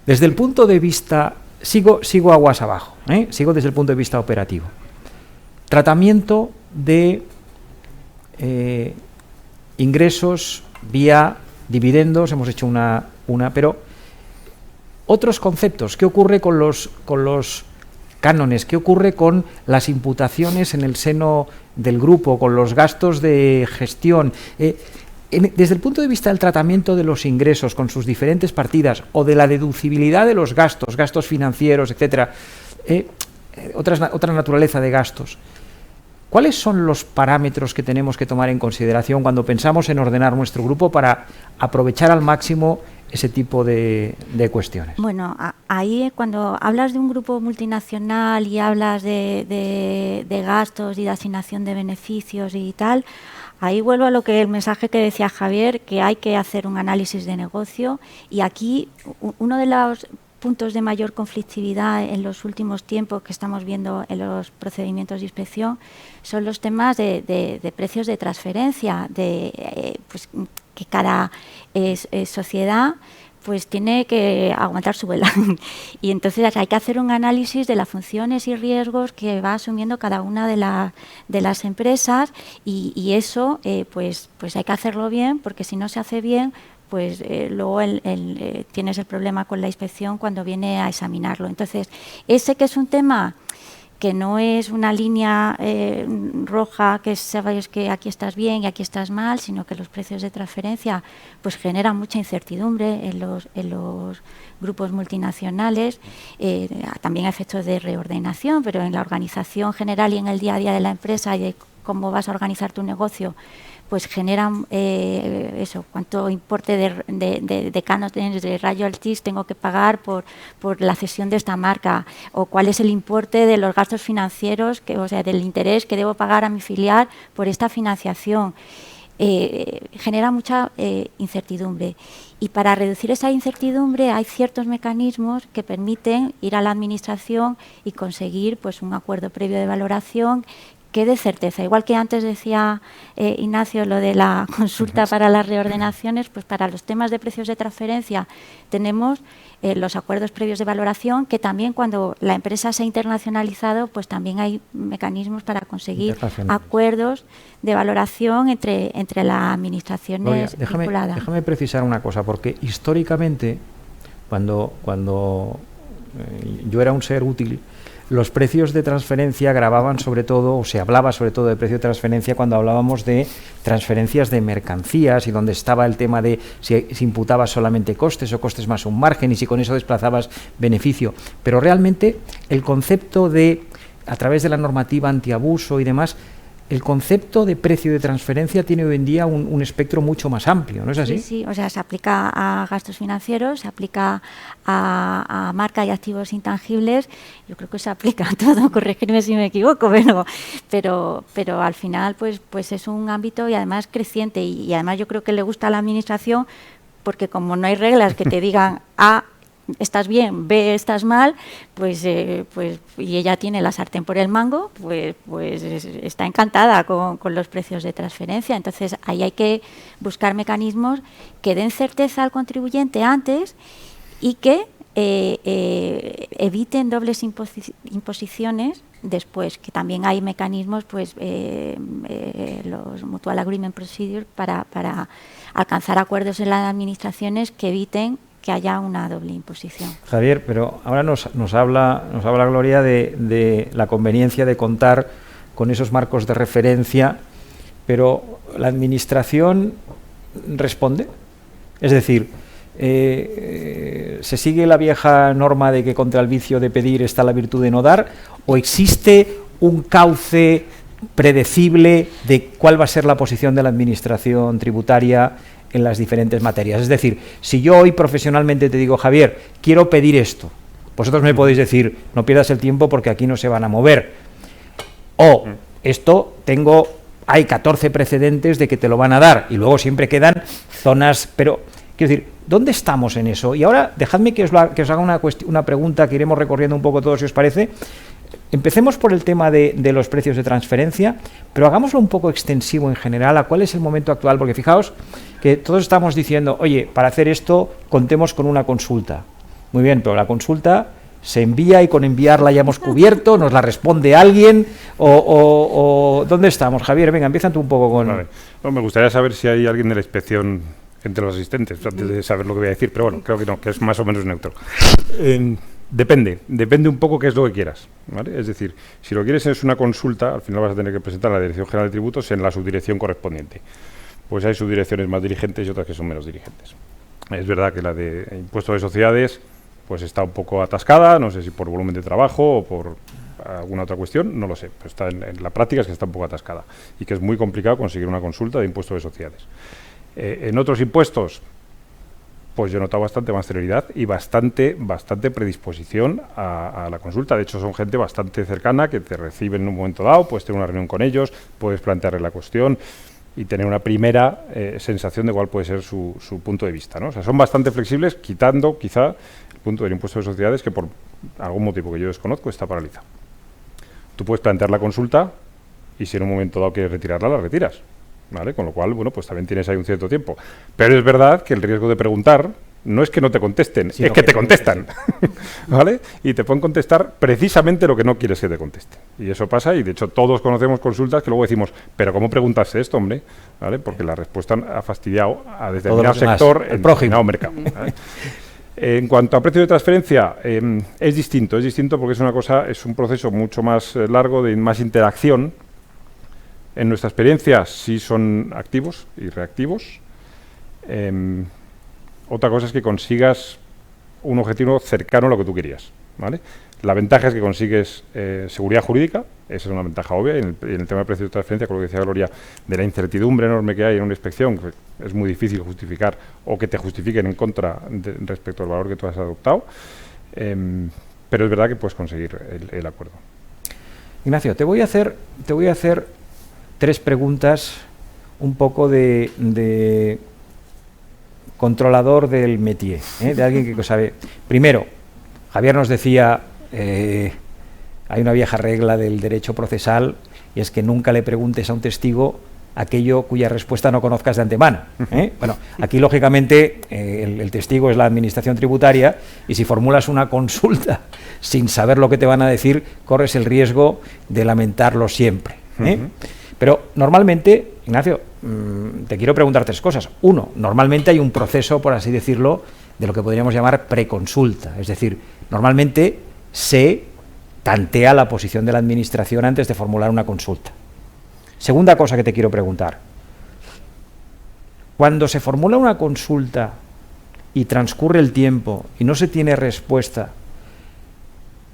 S1: Desde el punto de vista, sigo aguas abajo, ¿eh? Sigo desde el punto de vista operativo. Tratamiento de ingresos vía dividendos, hemos hecho una, pero otros conceptos. ¿Qué ocurre con los cánones? ¿Qué ocurre con las imputaciones en el seno del grupo, con los gastos de gestión? Desde el punto de vista del tratamiento de los ingresos con sus diferentes partidas o de la deducibilidad de los gastos financieros, etcétera, otra naturaleza de gastos, ¿cuáles son los parámetros que tenemos que tomar en consideración cuando pensamos en ordenar nuestro grupo para aprovechar al máximo ese tipo de cuestiones?
S4: Bueno, ahí cuando hablas de un grupo multinacional y hablas de gastos y de asignación de beneficios y tal, ahí vuelvo a el mensaje que decía Javier, que hay que hacer un análisis de negocio, y aquí uno de los puntos de mayor conflictividad en los últimos tiempos que estamos viendo en los procedimientos de inspección son los temas de precios de transferencia, pues que cada sociedad pues tiene que aguantar su vela. Y entonces hay que hacer un análisis de las funciones y riesgos que va asumiendo cada una de las empresas, y eso pues hay que hacerlo bien, porque si no se hace bien, pues luego tienes el problema con la inspección cuando viene a examinarlo. Entonces, ese que es un tema que no es una línea roja que sabes que aquí estás bien y aquí estás mal, sino que los precios de transferencia pues generan mucha incertidumbre en los grupos multinacionales, también a efectos de reordenación, pero en la organización general y en el día a día de la empresa y de cómo vas a organizar tu negocio, pues generan eso, cuánto importe de cánones, de royalties tengo que pagar por la cesión de esta marca, o cuál es el importe de los gastos financieros, o sea, del interés que debo pagar a mi filial por esta financiación. Genera mucha incertidumbre, y para reducir esa incertidumbre hay ciertos mecanismos que permiten ir a la administración y conseguir pues un acuerdo previo de valoración que dé certeza. Igual que antes decía Ignacio lo de la consulta para las reordenaciones, pues para los temas de precios de transferencia tenemos los acuerdos previos de valoración, que también cuando la empresa se ha internacionalizado, pues también hay mecanismos para conseguir acuerdos de valoración entre las administraciones vinculadas.
S1: Déjame precisar una cosa, porque históricamente, cuando yo era un ser útil, los precios de transferencia gravaban sobre todo, o se hablaba sobre todo de precio de transferencia cuando hablábamos de transferencias de mercancías, y donde estaba el tema de si imputabas solamente costes o costes más un margen, y si con eso desplazabas beneficio. Pero realmente el concepto de, a través de la normativa antiabuso y demás, el concepto de precio de transferencia tiene hoy en día un espectro mucho más amplio, ¿no es así?
S4: Sí, o sea, se aplica a gastos financieros, se aplica a marca y activos intangibles. Yo creo que se aplica a todo, corregirme si me equivoco, pero al final pues es un ámbito, y además creciente, y además yo creo que le gusta a la administración, porque como no hay reglas que te digan estás bien, B, estás mal, pues y ella tiene la sartén por el mango, pues está encantada con los precios de transferencia. Entonces ahí hay que buscar mecanismos que den certeza al contribuyente antes, y que eviten dobles imposiciones después, que también hay mecanismos, pues los Mutual Agreement Procedure para alcanzar acuerdos en las administraciones que eviten que haya una doble imposición.
S1: Javier, pero ahora nos habla Gloria de la conveniencia de contar con esos marcos de referencia, pero ¿la administración responde? Es decir, ¿se sigue la vieja norma de que contra el vicio de pedir está la virtud de no dar, o existe un cauce predecible de cuál va a ser la posición de la administración tributaria en las diferentes materias? Es decir, si yo hoy profesionalmente te digo, Javier, quiero pedir esto, vosotros me podéis decir, no pierdas el tiempo porque aquí no se van a mover, o esto hay 14 precedentes de que te lo van a dar, y luego siempre quedan zonas, pero quiero decir, ¿dónde estamos en eso? Y ahora dejadme que os haga una pregunta que iremos recorriendo un poco todos, si os parece. Empecemos por el tema de los precios de transferencia, pero hagámoslo un poco extensivo en general a cuál es el momento actual, porque fijaos que todos estamos diciendo, oye, para hacer esto contemos con una consulta. Muy bien, pero la consulta se envía y con enviarla ya hemos cubierto, nos la responde alguien, o ¿dónde estamos? Javier, venga, empieza tú un poco con...
S5: Vale. No, me gustaría saber si hay alguien de la inspección entre los asistentes, antes de saber lo que voy a decir, pero bueno, creo que no, que es más o menos neutro. Depende un poco qué es lo que quieras, ¿vale? Es decir, si lo quieres es una consulta, al final vas a tener que presentar a la Dirección General de Tributos en la subdirección correspondiente. Pues hay subdirecciones más dirigentes y otras que son menos dirigentes. Es verdad que la de impuesto de sociedades pues está un poco atascada, no sé si por volumen de trabajo o por alguna otra cuestión, no lo sé, pero está en la práctica es que está un poco atascada y que es muy complicado conseguir una consulta de impuesto de sociedades. En otros impuestos, pues yo he notado bastante más celeridad y bastante predisposición a la consulta. De hecho, son gente bastante cercana que te reciben en un momento dado, puedes tener una reunión con ellos, puedes plantearle la cuestión y tener una primera sensación de cuál puede ser su punto de vista, ¿no? O sea, son bastante flexibles, quitando quizá el punto del impuesto de sociedades, que por algún motivo que yo desconozco está paralizado. Tú puedes plantear la consulta y si en un momento dado quieres retirarla, la retiras, ¿vale? Con lo cual, bueno, pues también tienes ahí un cierto tiempo. Pero es verdad que el riesgo de preguntar no es que no te contesten, es que te contestan, ¿vale? Y te pueden contestar precisamente lo que no quieres que te conteste. Y eso pasa, y de hecho todos conocemos consultas que luego decimos, pero ¿cómo preguntaste esto, hombre? ¿Vale? Porque la respuesta ha fastidiado a determinado sector en determinado mercado, ¿vale? En cuanto a precio de transferencia, es distinto porque es un proceso mucho más largo, de más interacción. En nuestra experiencia sí son activos y reactivos. Otra cosa es que consigas un objetivo cercano a lo que tú querías, ¿vale? La ventaja es que consigues seguridad jurídica, Esa es una ventaja obvia. Y en el tema de precio de transferencia, con lo que decía Gloria, de la incertidumbre enorme que hay en una inspección, que es muy difícil justificar o que te justifiquen en contra respecto al valor que tú has adoptado. Pero es verdad que puedes conseguir el acuerdo.
S1: Ignacio, te voy a hacer 3 preguntas un poco de controlador del métier, de alguien que sabe. Primero, Javier nos decía, hay una vieja regla del derecho procesal, y es que nunca le preguntes a un testigo aquello cuya respuesta no conozcas de antemano. Bueno, aquí lógicamente el testigo es la administración tributaria, y si formulas una consulta sin saber lo que te van a decir, corres el riesgo de lamentarlo siempre. Pero normalmente, Ignacio, te quiero preguntar 3 cosas. 1, normalmente hay un proceso, por así decirlo, de lo que podríamos llamar preconsulta. Es decir, normalmente se tantea la posición de la administración antes de formular una consulta. Segunda cosa que te quiero preguntar. Cuando se formula una consulta y transcurre el tiempo y no se tiene respuesta,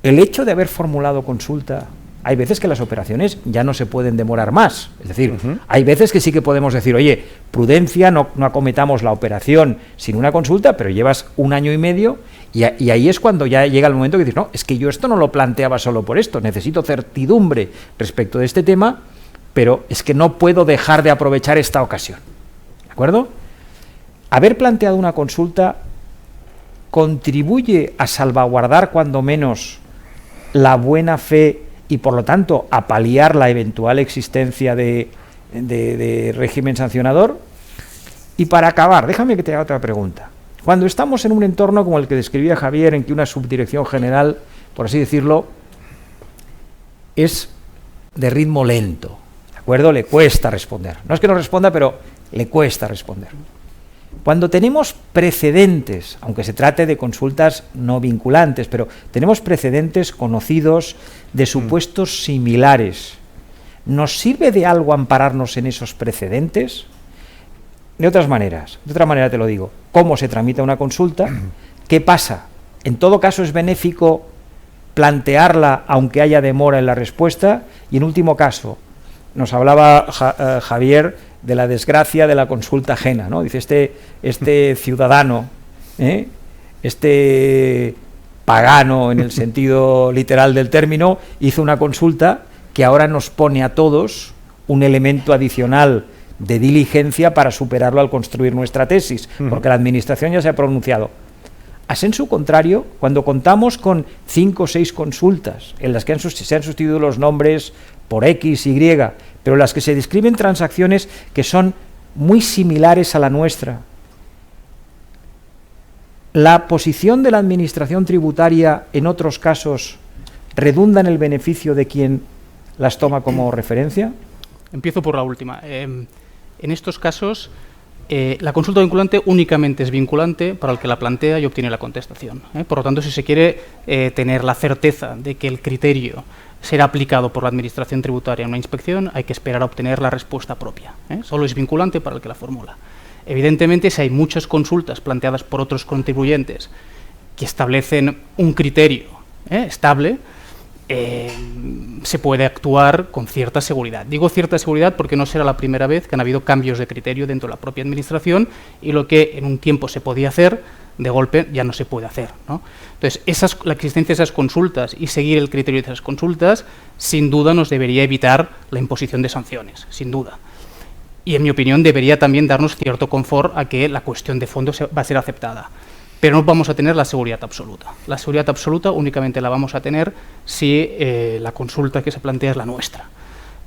S1: el hecho de haber formulado consulta, hay veces que las operaciones ya no se pueden demorar más. Es decir, hay veces que sí que podemos decir, oye, prudencia, no acometamos la operación sin una consulta, pero llevas 1 año y medio y ahí es cuando ya llega el momento que dices, no, es que yo esto no lo planteaba solo por esto, necesito certidumbre respecto de este tema, pero es que no puedo dejar de aprovechar esta ocasión. ¿De acuerdo? Haber planteado una consulta contribuye a salvaguardar cuando menos la buena fe y por lo tanto a paliar la eventual existencia de régimen sancionador. Y para acabar, déjame que te haga otra pregunta. Cuando estamos en un entorno como el que describía Javier, en que una subdirección general, por así decirlo, es de ritmo lento, ¿de acuerdo? Le cuesta responder. No es que no responda, pero le cuesta responder. Cuando tenemos precedentes, aunque se trate de consultas no vinculantes, pero tenemos precedentes conocidos de supuestos similares, ¿nos sirve de algo ampararnos en esos precedentes? De otra manera te lo digo. ¿Cómo se tramita una consulta? ¿Qué pasa? En todo caso es benéfico plantearla aunque haya demora en la respuesta. Y en último caso, nos hablaba Javier de la desgracia de la consulta ajena, ¿no? Dice, este ciudadano, este pagano en el sentido literal del término, hizo una consulta que ahora nos pone a todos un elemento adicional de diligencia para superarlo al construir nuestra tesis, porque la administración ya se ha pronunciado. A sensu contrario, cuando contamos con 5 o 6 consultas en las que se han sustituido los nombres por X, Y, pero en las que se describen transacciones que son muy similares a la nuestra, ¿la posición de la administración tributaria en otros casos redunda en el beneficio de quien las toma como referencia?
S3: Empiezo por la última. En estos casos, la consulta vinculante únicamente es vinculante para el que la plantea y obtiene la contestación. Por lo tanto, si se quiere tener la certeza de que el criterio será aplicado por la Administración Tributaria en una inspección, hay que esperar a obtener la respuesta propia. Solo es vinculante para el que la formula. Evidentemente, si hay muchas consultas planteadas por otros contribuyentes que establecen un criterio estable, se puede actuar con cierta seguridad. Digo cierta seguridad porque no será la primera vez que han habido cambios de criterio dentro de la propia Administración y lo que en un tiempo se podía hacer, de golpe ya no se puede hacer, ¿no? Entonces, la existencia de esas consultas y seguir el criterio de esas consultas, sin duda nos debería evitar la imposición de sanciones, sin duda. Y en mi opinión debería también darnos cierto confort a que la cuestión de fondo va a ser aceptada. Pero no vamos a tener la seguridad absoluta. La seguridad absoluta únicamente la vamos a tener si la consulta que se plantea es la nuestra.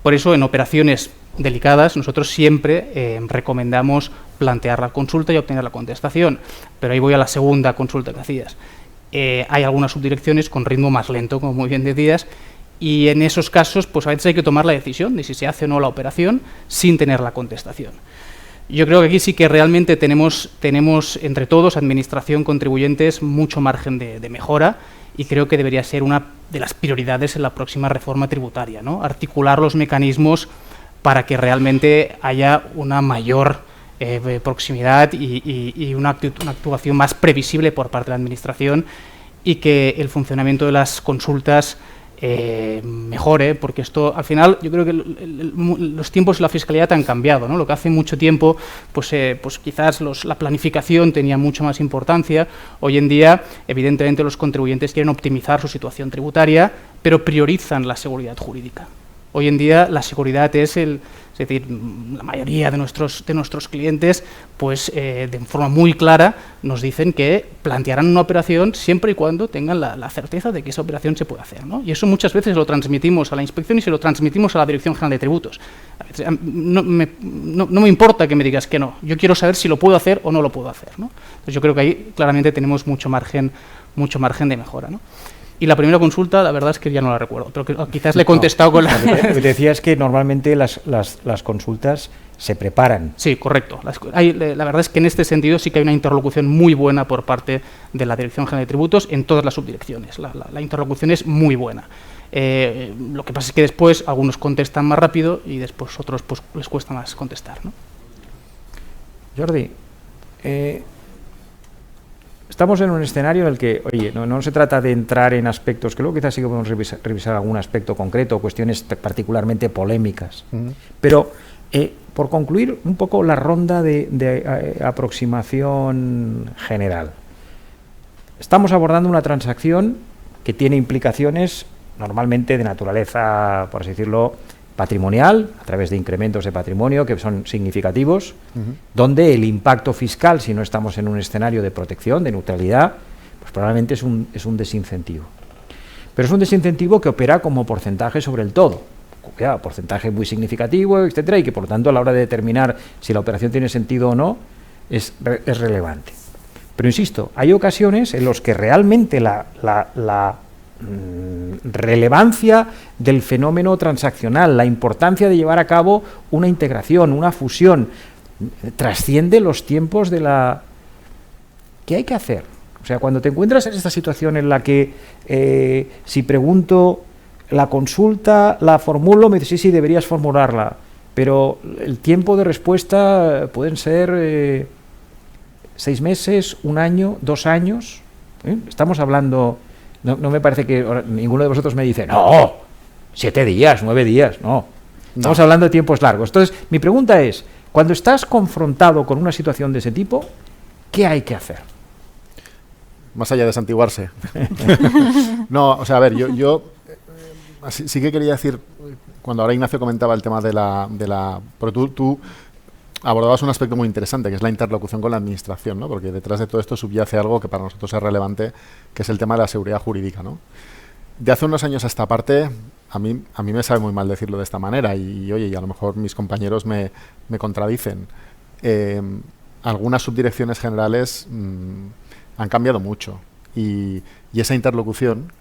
S3: Por eso, en operaciones delicadas, nosotros siempre recomendamos plantear la consulta y obtener la contestación. Pero ahí voy a la segunda consulta que hacías. Hay algunas subdirecciones con ritmo más lento, como muy bien decías, y en esos casos, pues a veces hay que tomar la decisión de si se hace o no la operación sin tener la contestación. Yo creo que aquí sí que realmente tenemos entre todos, administración, contribuyentes, mucho margen de mejora y creo que debería ser una de las prioridades en la próxima reforma tributaria, ¿no? Articular los mecanismos para que realmente haya una mayor proximidad y una actuación más previsible por parte de la administración y que el funcionamiento de las consultas mejore, porque esto, al final, yo creo que los tiempos de la fiscalidad han cambiado, ¿no? Lo que hace mucho tiempo, pues quizás la planificación tenía mucho más importancia. Hoy en día, evidentemente, los contribuyentes quieren optimizar su situación tributaria, pero priorizan la seguridad jurídica. Hoy en día, la seguridad es decir, la mayoría de nuestros clientes, pues de forma muy clara, nos dicen que plantearán una operación siempre y cuando tengan la certeza de que esa operación se puede hacer, ¿no? Y eso muchas veces lo transmitimos a la inspección y se lo transmitimos a la Dirección General de Tributos. A veces, no me importa que me digas que no, yo quiero saber si lo puedo hacer o no lo puedo hacer, ¿no? Entonces yo creo que ahí claramente tenemos mucho margen de mejora, ¿no? Y la primera consulta, la verdad es que ya no la recuerdo, pero quizás le he contestado con la...
S1: Decías que normalmente las consultas se preparan.
S3: Sí, correcto. La verdad es que en este sentido sí que hay una interlocución muy buena por parte de la Dirección General de Tributos en todas las subdirecciones. La interlocución es muy buena. Lo que pasa es que después algunos contestan más rápido y después otros pues les cuesta más contestar, ¿no?
S1: Jordi, estamos en un escenario en el que, oye, no se trata de entrar en aspectos, que luego quizás sí que podemos revisar algún aspecto concreto, cuestiones particularmente polémicas, pero por concluir un poco la ronda de aproximación general. Estamos abordando una transacción que tiene implicaciones normalmente de naturaleza, por así decirlo, patrimonial, a través de incrementos de patrimonio que son significativos, donde el impacto fiscal, si no estamos en un escenario de protección, de neutralidad, pues probablemente es un desincentivo. Pero es un desincentivo que opera como porcentaje sobre el todo, porcentaje muy significativo, etcétera, y que por lo tanto a la hora de determinar si la operación tiene sentido o no, es relevante. Pero insisto, hay ocasiones en las que realmente la relevancia del fenómeno transaccional, la importancia de llevar a cabo una integración, una fusión, trasciende los tiempos de la... ¿Qué hay que hacer? O sea, cuando te encuentras en esta situación en la que si pregunto la consulta, la formulo, me dice sí, deberías formularla, pero el tiempo de respuesta pueden ser 6 meses, 1 año, 2 años. Estamos hablando... No me parece que ninguno de vosotros me dice, no, 7 días, 9 días, no. Estamos hablando de tiempos largos. Entonces, mi pregunta es, cuando estás confrontado con una situación de ese tipo, ¿qué hay que hacer?
S2: Más allá de santiguarse. No, o sea, a ver, yo sí que quería decir, cuando ahora Ignacio comentaba el tema de la porque tú abordabas un aspecto muy interesante, que es la interlocución con la administración, ¿no? Porque detrás de todo esto subyace algo que para nosotros es relevante, que es el tema de la seguridad jurídica, ¿no? De hace unos años a esta parte, a mí me sabe muy mal decirlo de esta manera, y oye, y a lo mejor mis compañeros me contradicen. Algunas subdirecciones generales han cambiado mucho, y esa interlocución,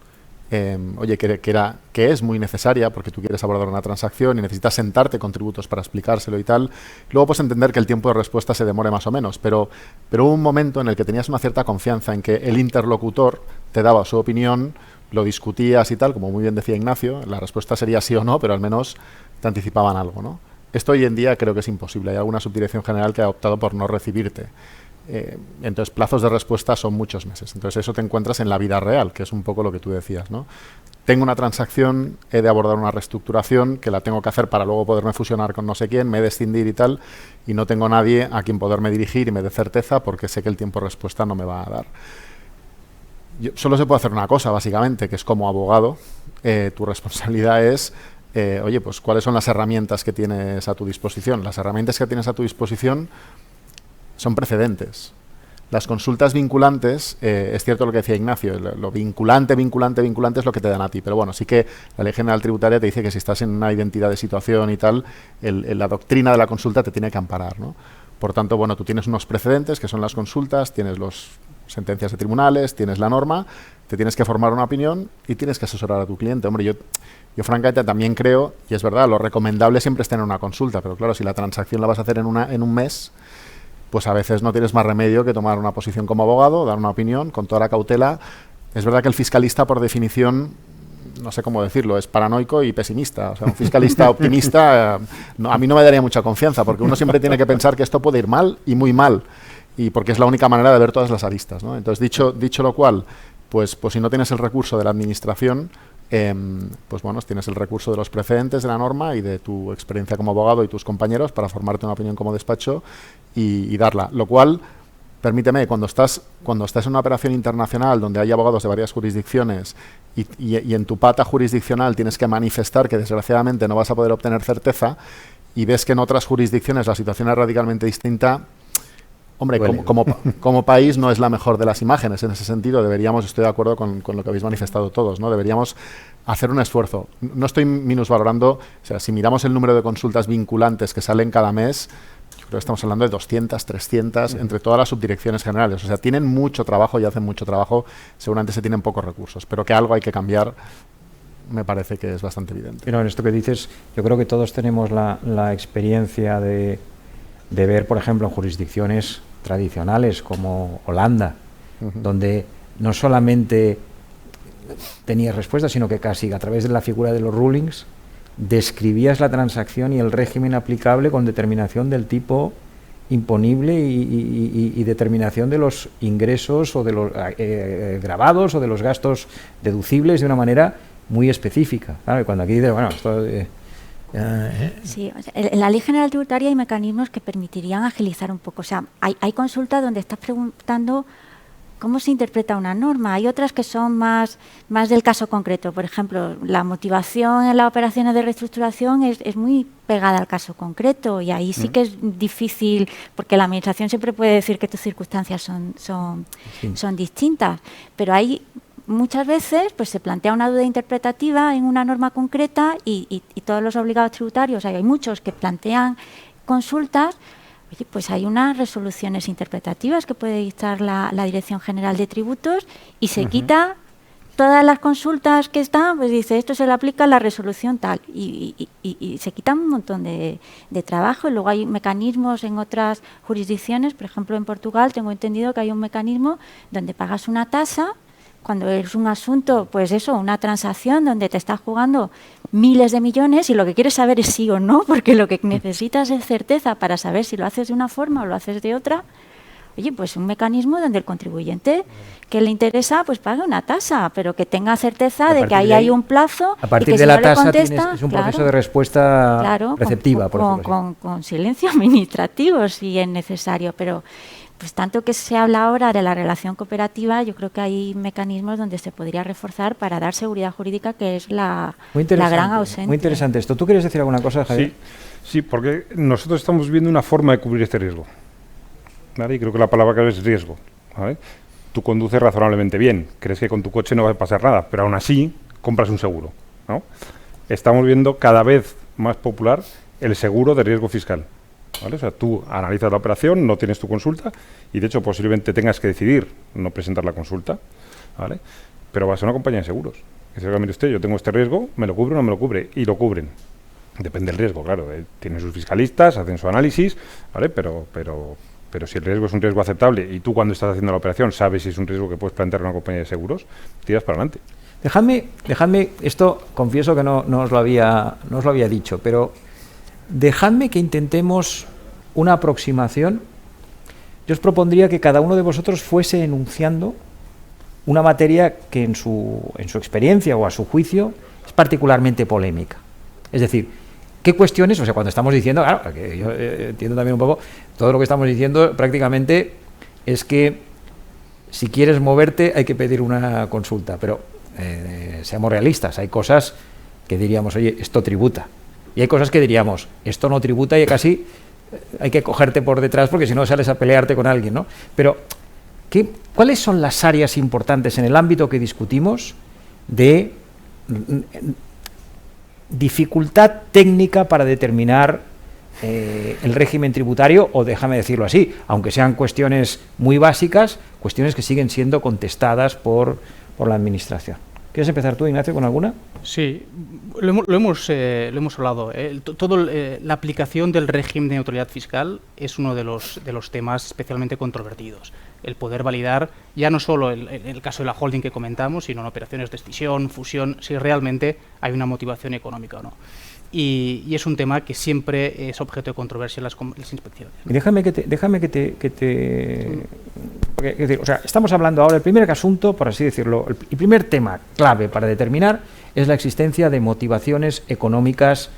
S2: oye, que es muy necesaria porque tú quieres abordar una transacción y necesitas sentarte con tributos para explicárselo y tal. Luego puedes entender que el tiempo de respuesta se demore más o menos, pero hubo un momento en el que tenías una cierta confianza en que el interlocutor te daba su opinión, lo discutías y tal, como muy bien decía Ignacio, la respuesta sería sí o no, pero al menos te anticipaban algo, ¿no? Esto hoy en día creo que es imposible. Hay alguna subdirección general que ha optado por no recibirte. Entonces plazos de respuesta son muchos meses. Entonces eso te encuentras en la vida real, que es un poco lo que tú decías, ¿no? Tengo una transacción, he de abordar una reestructuración que la tengo que hacer para luego poderme fusionar con no sé quién, me he de escindir y tal, y no tengo nadie a quien poderme dirigir y me dé certeza porque sé que el tiempo de respuesta no me va a dar. Solo se puede hacer una cosa, básicamente, que es como abogado, tu responsabilidad es, oye, pues cuáles son las herramientas que tienes a tu disposición. Las herramientas que tienes a tu disposición son precedentes. Las consultas vinculantes, es cierto lo que decía Ignacio, lo vinculante es lo que te dan a ti, pero bueno, sí que la Ley General Tributaria te dice que si estás en una identidad de situación y tal, la doctrina de la consulta te tiene que amparar, ¿no? Por tanto, bueno, tú tienes unos precedentes que son las consultas, tienes las sentencias de tribunales, tienes la norma, te tienes que formar una opinión y tienes que asesorar a tu cliente. Hombre, yo francamente también creo, y es verdad, lo recomendable siempre es tener una consulta, pero claro, si la transacción la vas a hacer en un mes, pues a veces no tienes más remedio que tomar una posición como abogado, dar una opinión con toda la cautela. Es verdad que el fiscalista, por definición, no sé cómo decirlo, es paranoico y pesimista. O sea, un fiscalista optimista, a mí no me daría mucha confianza, porque uno siempre tiene que pensar que esto puede ir mal y muy mal, y porque es la única manera de ver todas las aristas, ¿no? Entonces, dicho lo cual, pues si no tienes el recurso de la administración, pues bueno, tienes el recurso de los precedentes de la norma y de tu experiencia como abogado y tus compañeros para formarte una opinión como despacho y darla. Lo cual, permíteme, cuando estás en una operación internacional donde hay abogados de varias jurisdicciones y en tu pata jurisdiccional tienes que manifestar que desgraciadamente no vas a poder obtener certeza y ves que en otras jurisdicciones la situación es radicalmente distinta, hombre, como país no es la mejor de las imágenes. En ese sentido deberíamos, estoy de acuerdo con lo que habéis manifestado todos, ¿no? Deberíamos hacer un esfuerzo. No estoy minusvalorando, o sea, si miramos el número de consultas vinculantes que salen cada mes, yo creo que estamos hablando de 200, 300 entre todas las subdirecciones generales. O sea, tienen mucho trabajo y hacen mucho trabajo, seguramente se tienen pocos recursos, pero que algo hay que cambiar me parece que es bastante evidente.
S1: Pero en esto que dices, yo creo que todos tenemos la experiencia de ver, por ejemplo, en jurisdicciones tradicionales como Holanda, donde no solamente tenías respuesta, sino que casi a través de la figura de los rulings describías la transacción y el régimen aplicable con determinación del tipo imponible y determinación de los ingresos o de los gravados o de los gastos deducibles de una manera muy específica. Claro, y cuando aquí dices, bueno, esto...
S4: Sí, en la Ley General Tributaria hay mecanismos que permitirían agilizar un poco. O sea, hay consultas donde estás preguntando cómo se interpreta una norma. Hay otras que son más del caso concreto. Por ejemplo, la motivación en las operaciones de reestructuración es muy pegada al caso concreto y ahí sí que es difícil, porque la Administración siempre puede decir que tus circunstancias son distintas, pero hay... Muchas veces pues se plantea una duda interpretativa en una norma concreta y todos los obligados tributarios, hay muchos que plantean consultas, oye, pues hay unas resoluciones interpretativas que puede dictar la Dirección General de Tributos y se quita todas las consultas que están, pues dice, esto se le aplica a la resolución tal y se quita un montón de trabajo. Y luego hay mecanismos en otras jurisdicciones, por ejemplo en Portugal tengo entendido que hay un mecanismo donde pagas una tasa cuando es un asunto, pues eso, una transacción donde te estás jugando miles de millones y lo que quieres saber es sí o no, porque lo que necesitas es certeza para saber si lo haces de una forma o lo haces de otra. Oye, pues un mecanismo donde el contribuyente que le interesa, pues pague una tasa, pero que tenga certeza de que ahí hay un plazo.
S1: A partir
S4: y que
S1: de
S4: si
S1: la
S4: no
S1: tasa
S4: contesta,
S1: es un proceso de respuesta receptiva,
S4: con silencio administrativo si es necesario, pero... Pues tanto que se habla ahora de la relación cooperativa, yo creo que hay mecanismos donde se podría reforzar para dar seguridad jurídica, que es la gran ausente.
S1: Muy interesante esto. ¿Tú quieres decir alguna cosa, Javier?
S5: Sí, porque nosotros estamos viendo una forma de cubrir este riesgo, ¿vale? Y creo que la palabra clave es riesgo, ¿vale? Tú conduces razonablemente bien, crees que con tu coche no va a pasar nada, pero aún así compras un seguro, ¿no? Estamos viendo cada vez más popular el seguro de riesgo fiscal. ¿Vale? O sea, tú analizas la operación, no tienes tu consulta y de hecho posiblemente tengas que decidir no presentar la consulta, ¿vale? Pero vas a una compañía de seguros. Dices, mire usted, yo tengo este riesgo, ¿me lo cubre o no me lo cubre? Y lo cubren. Depende del riesgo, claro. Tienen sus fiscalistas, hacen su análisis, ¿vale? Pero si el riesgo es un riesgo aceptable y tú cuando estás haciendo la operación sabes si es un riesgo que puedes plantear a una compañía de seguros, tiras para adelante.
S1: Dejadme, esto confieso que no os lo había dicho, pero dejadme que intentemos una aproximación. Yo os propondría que cada uno de vosotros fuese enunciando una materia que en su experiencia o a su juicio es particularmente polémica. Es decir, ¿qué cuestiones? O sea, cuando estamos diciendo, claro, que yo entiendo también un poco, todo lo que estamos diciendo prácticamente es que si quieres moverte hay que pedir una consulta, pero seamos realistas, hay cosas que diríamos, oye, esto tributa. Y hay cosas que diríamos, esto no tributa y casi hay que cogerte por detrás porque si no sales a pelearte con alguien, ¿no? Pero, ¿cuáles son las áreas importantes en el ámbito que discutimos de dificultad técnica para determinar el régimen tributario? O déjame decirlo así, aunque sean cuestiones muy básicas, cuestiones que siguen siendo contestadas por la Administración. ¿Quieres empezar tú, Ignacio, con alguna?
S3: Sí, lo hemos hablado. La aplicación del régimen de neutralidad fiscal es uno de los temas especialmente controvertidos. El poder validar ya no solo el caso de la holding que comentamos, sino en operaciones de escisión, fusión, si realmente hay una motivación económica o no. Y es un tema que siempre es objeto de controversia en las inspecciones.
S1: Y déjame que te Porque, es decir, o sea, estamos hablando ahora, el primer asunto, por así decirlo, el primer tema clave para determinar es la existencia de motivaciones económicas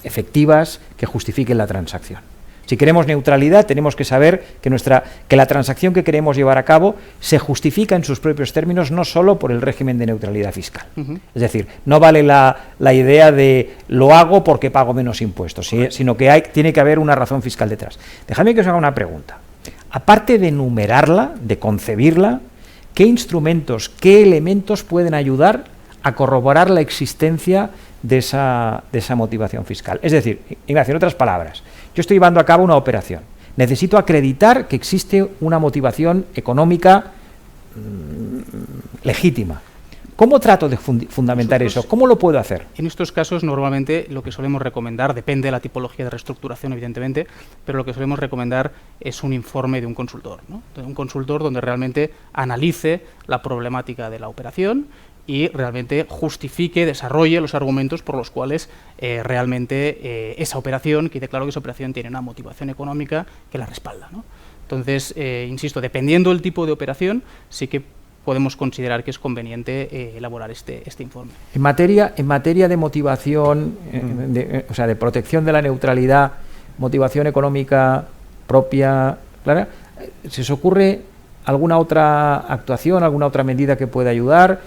S1: efectivas que justifiquen la transacción. Si queremos neutralidad, tenemos que saber que la transacción que queremos llevar a cabo se justifica en sus propios términos, no solo por el régimen de neutralidad fiscal. Es decir, no vale la idea de lo hago porque pago menos impuestos, sino que tiene que haber una razón fiscal detrás. Dejadme que os haga una pregunta. Aparte de enumerarla, de concebirla, ¿qué instrumentos, qué elementos pueden ayudar a corroborar la existencia de esa motivación fiscal? Es decir, Ignacio, en otras palabras, yo estoy llevando a cabo una operación. Necesito acreditar que existe una motivación económica legítima. ¿Cómo trato de fundamentar eso? ¿Cómo lo puedo hacer?
S3: En estos casos, normalmente, lo que solemos recomendar, depende de la tipología de reestructuración, evidentemente, pero lo que solemos recomendar es un informe de un consultor, ¿no? De un consultor donde realmente analice la problemática de la operación y realmente justifique, desarrolle los argumentos por los cuales realmente esa operación, quede claro que esa operación tiene una motivación económica que la respalda, ¿no? Entonces, insisto, dependiendo del tipo de operación, sí que podemos considerar que es conveniente elaborar este informe.
S1: En materia de motivación, o sea, de protección de la neutralidad, motivación económica propia, Clara, ¿se os ocurre alguna otra actuación, alguna otra medida que pueda ayudar?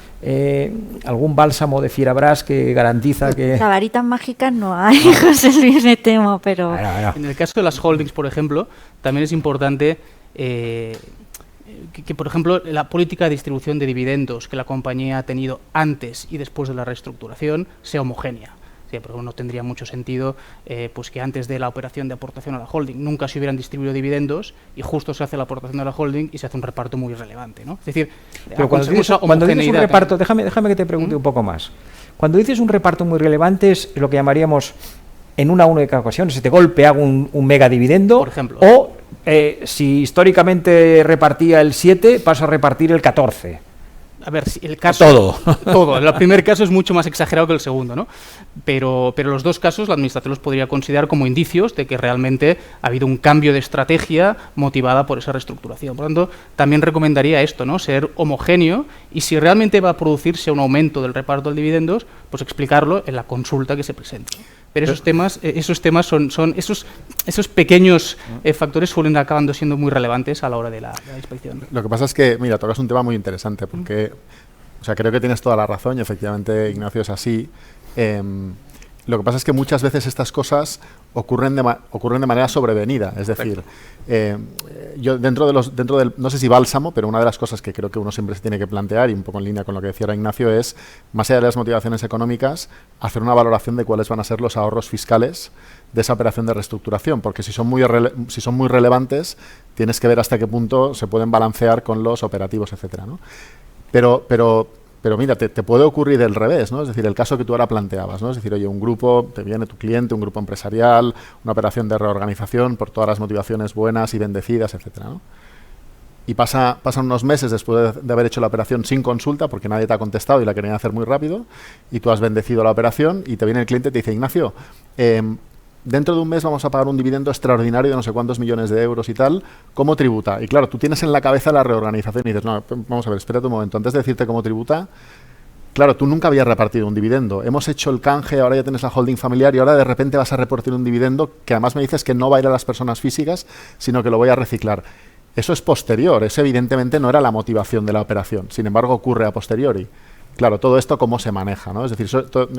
S1: ¿Algún bálsamo de Fierabras que garantiza que...?
S4: La varita mágica no hay, José Luis, me temo, pero...
S3: En el caso de las holdings, por ejemplo, también es importante que, por ejemplo, la política de distribución de dividendos que la compañía ha tenido antes y después de la reestructuración sea homogénea. Sí, por ejemplo, no tendría mucho sentido pues que antes de la operación de aportación a la holding nunca se hubieran distribuido dividendos y justo se hace la aportación a la holding y se hace un reparto muy relevante, ¿no? Es decir,
S1: pero cuando dices un reparto, déjame que te pregunte un poco más. Cuando dices un reparto muy relevante es lo que llamaríamos en una única ocasión, se te golpe hago un mega dividendo,
S3: por ejemplo,
S1: o si históricamente repartía el 7, paso a repartir el 14.
S3: A ver, si el caso... Todo. El primer caso es mucho más exagerado que el segundo, ¿no? Pero los dos casos la Administración los podría considerar como indicios de que realmente ha habido un cambio de estrategia motivada por esa reestructuración. Por lo tanto, también recomendaría esto, ¿no? Ser homogéneo y si realmente va a producirse un aumento del reparto de dividendos, pues explicarlo en la consulta que se presente. Pero esos temas esos pequeños factores suelen acabando siendo muy relevantes a la hora de la inspección.
S2: Lo que pasa es que, mira, tocas un tema muy interesante porque, o sea, creo que tienes toda la razón y efectivamente, Ignacio, es así. Lo que pasa es que muchas veces estas cosas ocurren de manera sobrevenida, es decir, yo dentro del, no sé si bálsamo, pero una de las cosas que creo que uno siempre se tiene que plantear, y un poco en línea con lo que decía ahora Ignacio, es, más allá de las motivaciones económicas, hacer una valoración de cuáles van a ser los ahorros fiscales de esa operación de reestructuración, porque si son muy relevantes, tienes que ver hasta qué punto se pueden balancear con los operativos, etcétera, ¿no? Pero mira, te puede ocurrir del revés, ¿no? Es decir, el caso que tú ahora planteabas, ¿no? Es decir, oye, un grupo, te viene tu cliente, un grupo empresarial, una operación de reorganización por todas las motivaciones buenas y bendecidas, etcétera, ¿no? Y pasan unos meses después de haber hecho la operación sin consulta, porque nadie te ha contestado y la querían hacer muy rápido, y tú has bendecido la operación y te viene el cliente y te dice, Ignacio, dentro de un mes vamos a pagar un dividendo extraordinario de no sé cuántos millones de euros y tal, ¿cómo tributa? Y claro, tú tienes en la cabeza la reorganización y dices, no, vamos a ver, espérate un momento, antes de decirte cómo tributa, claro, tú nunca habías repartido un dividendo, hemos hecho el canje, ahora ya tienes la holding familiar y ahora de repente vas a repartir un dividendo que además me dices que no va a ir a las personas físicas, sino que lo voy a reciclar. Eso es posterior, eso evidentemente no era la motivación de la operación, sin embargo ocurre a posteriori. Claro, todo esto cómo se maneja, ¿no? Es decir,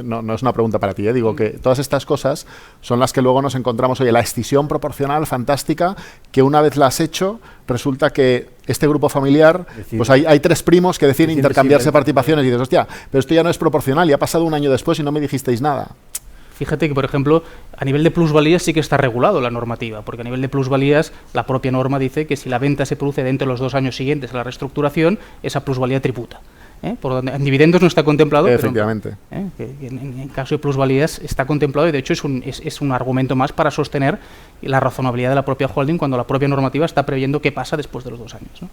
S2: no es una pregunta para ti, digo que todas estas cosas son las que luego nos encontramos, oye, la escisión proporcional fantástica, que una vez la has hecho, resulta que este grupo familiar, pues hay tres primos que deciden intercambiarse participaciones y dices, hostia, pero esto ya no es proporcional y ha pasado un año después y no me dijisteis nada.
S3: Fíjate que, por ejemplo, a nivel de plusvalías sí que está regulado la normativa, porque a nivel de plusvalías la propia norma dice que si la venta se produce dentro de los 2 años siguientes a la reestructuración, esa plusvalía tributa. Por donde en dividendos no está contemplado,
S2: efectivamente.
S3: Pero, en caso de plusvalías está contemplado y de hecho es un argumento más para sostener la razonabilidad de la propia holding cuando la propia normativa está previendo qué pasa después de los 2 años, ¿no?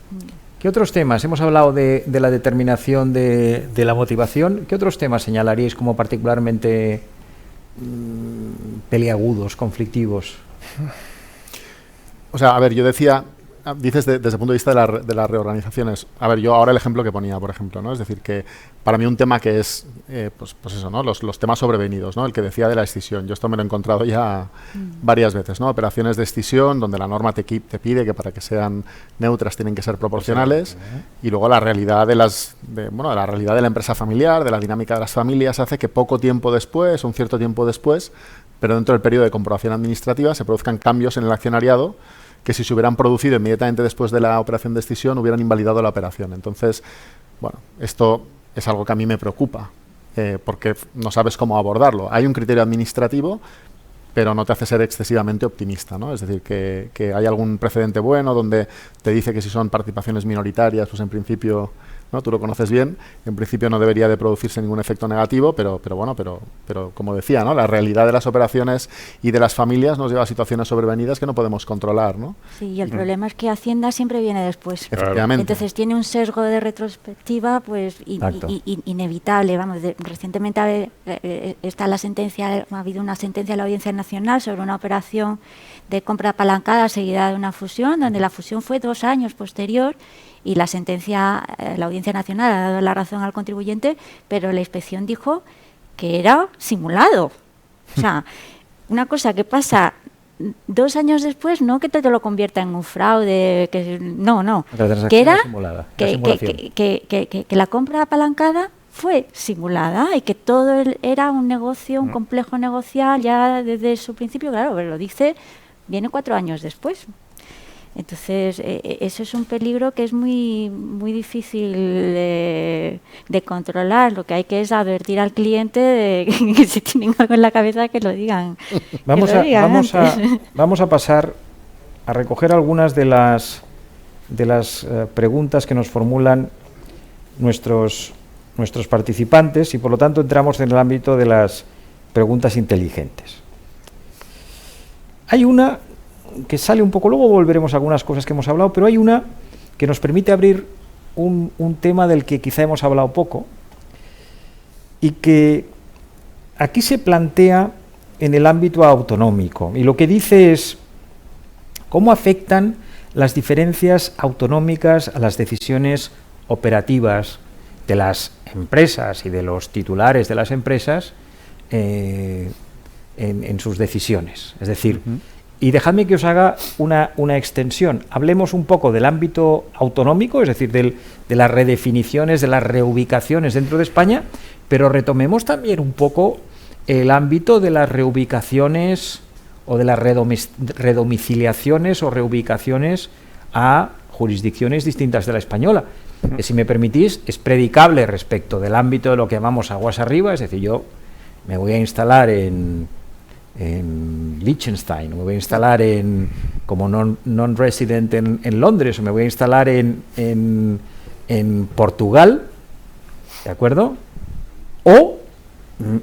S1: ¿Qué otros temas? Hemos hablado de la determinación de la motivación. ¿Qué otros temas señalaríais como particularmente peliagudos, conflictivos?
S2: O sea, a ver, yo decía dices desde el punto de vista de las reorganizaciones. A ver, yo ahora el ejemplo que ponía, por ejemplo, ¿no? Es decir, que para mí un tema que es, pues eso, ¿no? Los temas sobrevenidos, ¿no? El que decía de la escisión. Yo esto me lo he encontrado ya varias veces, ¿no? Operaciones de escisión donde la norma te pide que para que sean neutras tienen que ser proporcionales, y luego la realidad de la realidad de la empresa familiar, de la dinámica de las familias, hace que poco tiempo después, un cierto tiempo después, pero dentro del periodo de comprobación administrativa, se produzcan cambios en el accionariado que si se hubieran producido inmediatamente después de la operación de escisión hubieran invalidado la operación. Entonces, bueno, esto es algo que a mí me preocupa, porque no sabes cómo abordarlo. Hay un criterio administrativo, pero no te hace ser excesivamente optimista, ¿no? Es decir, que hay algún precedente bueno donde te dice que si son participaciones minoritarias, pues en principio, ¿no? Tú lo conoces bien, en principio no debería de producirse ningún efecto negativo, pero como decía, ¿no? La realidad de las operaciones y de las familias nos lleva a situaciones sobrevenidas que no podemos controlar, ¿no?
S4: Sí, y el problema es que Hacienda siempre viene después.
S2: Efectivamente.
S4: Entonces tiene un sesgo de retrospectiva pues inevitable. Vamos, recientemente está la sentencia, ha habido una sentencia de la Audiencia Nacional sobre una operación de compra apalancada seguida de una fusión, donde la fusión fue 2 años posterior, y la sentencia, la Audiencia Nacional ha dado la razón al contribuyente, pero la inspección dijo que era simulado. O sea, una cosa que pasa 2 años después, no que te lo convierta en un fraude, no, que era que la compra apalancada fue simulada y que todo era un negocio, un complejo negocial ya desde su principio, claro, pero lo dice, viene 4 años después. Entonces, eso es un peligro que es muy difícil de controlar. Lo que hay que es advertir al cliente de que si tienen algo en la cabeza que lo digan.
S1: Vamos a pasar a recoger algunas de las preguntas que nos formulan nuestros participantes, y por lo tanto entramos en el ámbito de las preguntas inteligentes. Hay una que sale un poco, luego volveremos a algunas cosas que hemos hablado, pero hay una que nos permite abrir un tema del que quizá hemos hablado poco, y que aquí se plantea en el ámbito autonómico, y lo que dice es cómo afectan las diferencias autonómicas a las decisiones operativas de las empresas y de los titulares de las empresas en sus decisiones. Es decir, y dejadme que os haga una extensión. Hablemos un poco del ámbito autonómico, es decir, de las redefiniciones, de las reubicaciones dentro de España, pero retomemos también un poco el ámbito de las reubicaciones o de las redomiciliaciones o reubicaciones a jurisdicciones distintas de la española, que, si me permitís, es predicable respecto del ámbito de lo que llamamos aguas arriba. Es decir, yo me voy a instalar en Liechtenstein, me voy a instalar como non-resident en Londres, o me voy a instalar en Portugal, ¿de acuerdo? O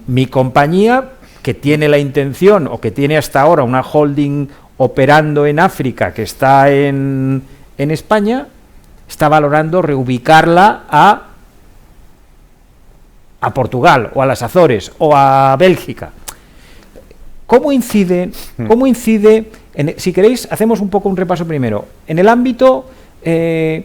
S1: mi compañía, que tiene la intención, o que tiene hasta ahora una holding operando en África, que está en España, está valorando reubicarla a Portugal, o a las Azores, o a Bélgica. ¿Cómo incide, si queréis, hacemos un poco un repaso primero, en el ámbito, es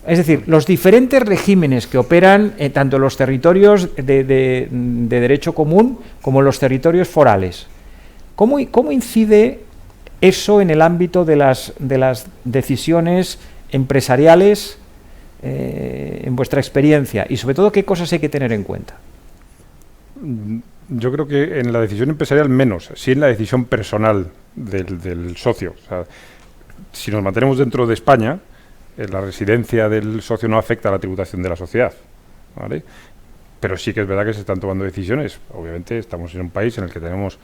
S1: decir, los diferentes regímenes que operan tanto los territorios de derecho común como los territorios forales? ¿Cómo incide eso en el ámbito de las decisiones empresariales en vuestra experiencia? Y sobre todo, ¿qué cosas hay que tener en cuenta?
S5: Yo creo que en la decisión empresarial menos, sí en la decisión personal del socio. O sea, si nos mantenemos dentro de España, la residencia del socio no afecta a la tributación de la sociedad, ¿vale? Pero sí que es verdad que se están tomando decisiones. Obviamente estamos en un país en el que tenemos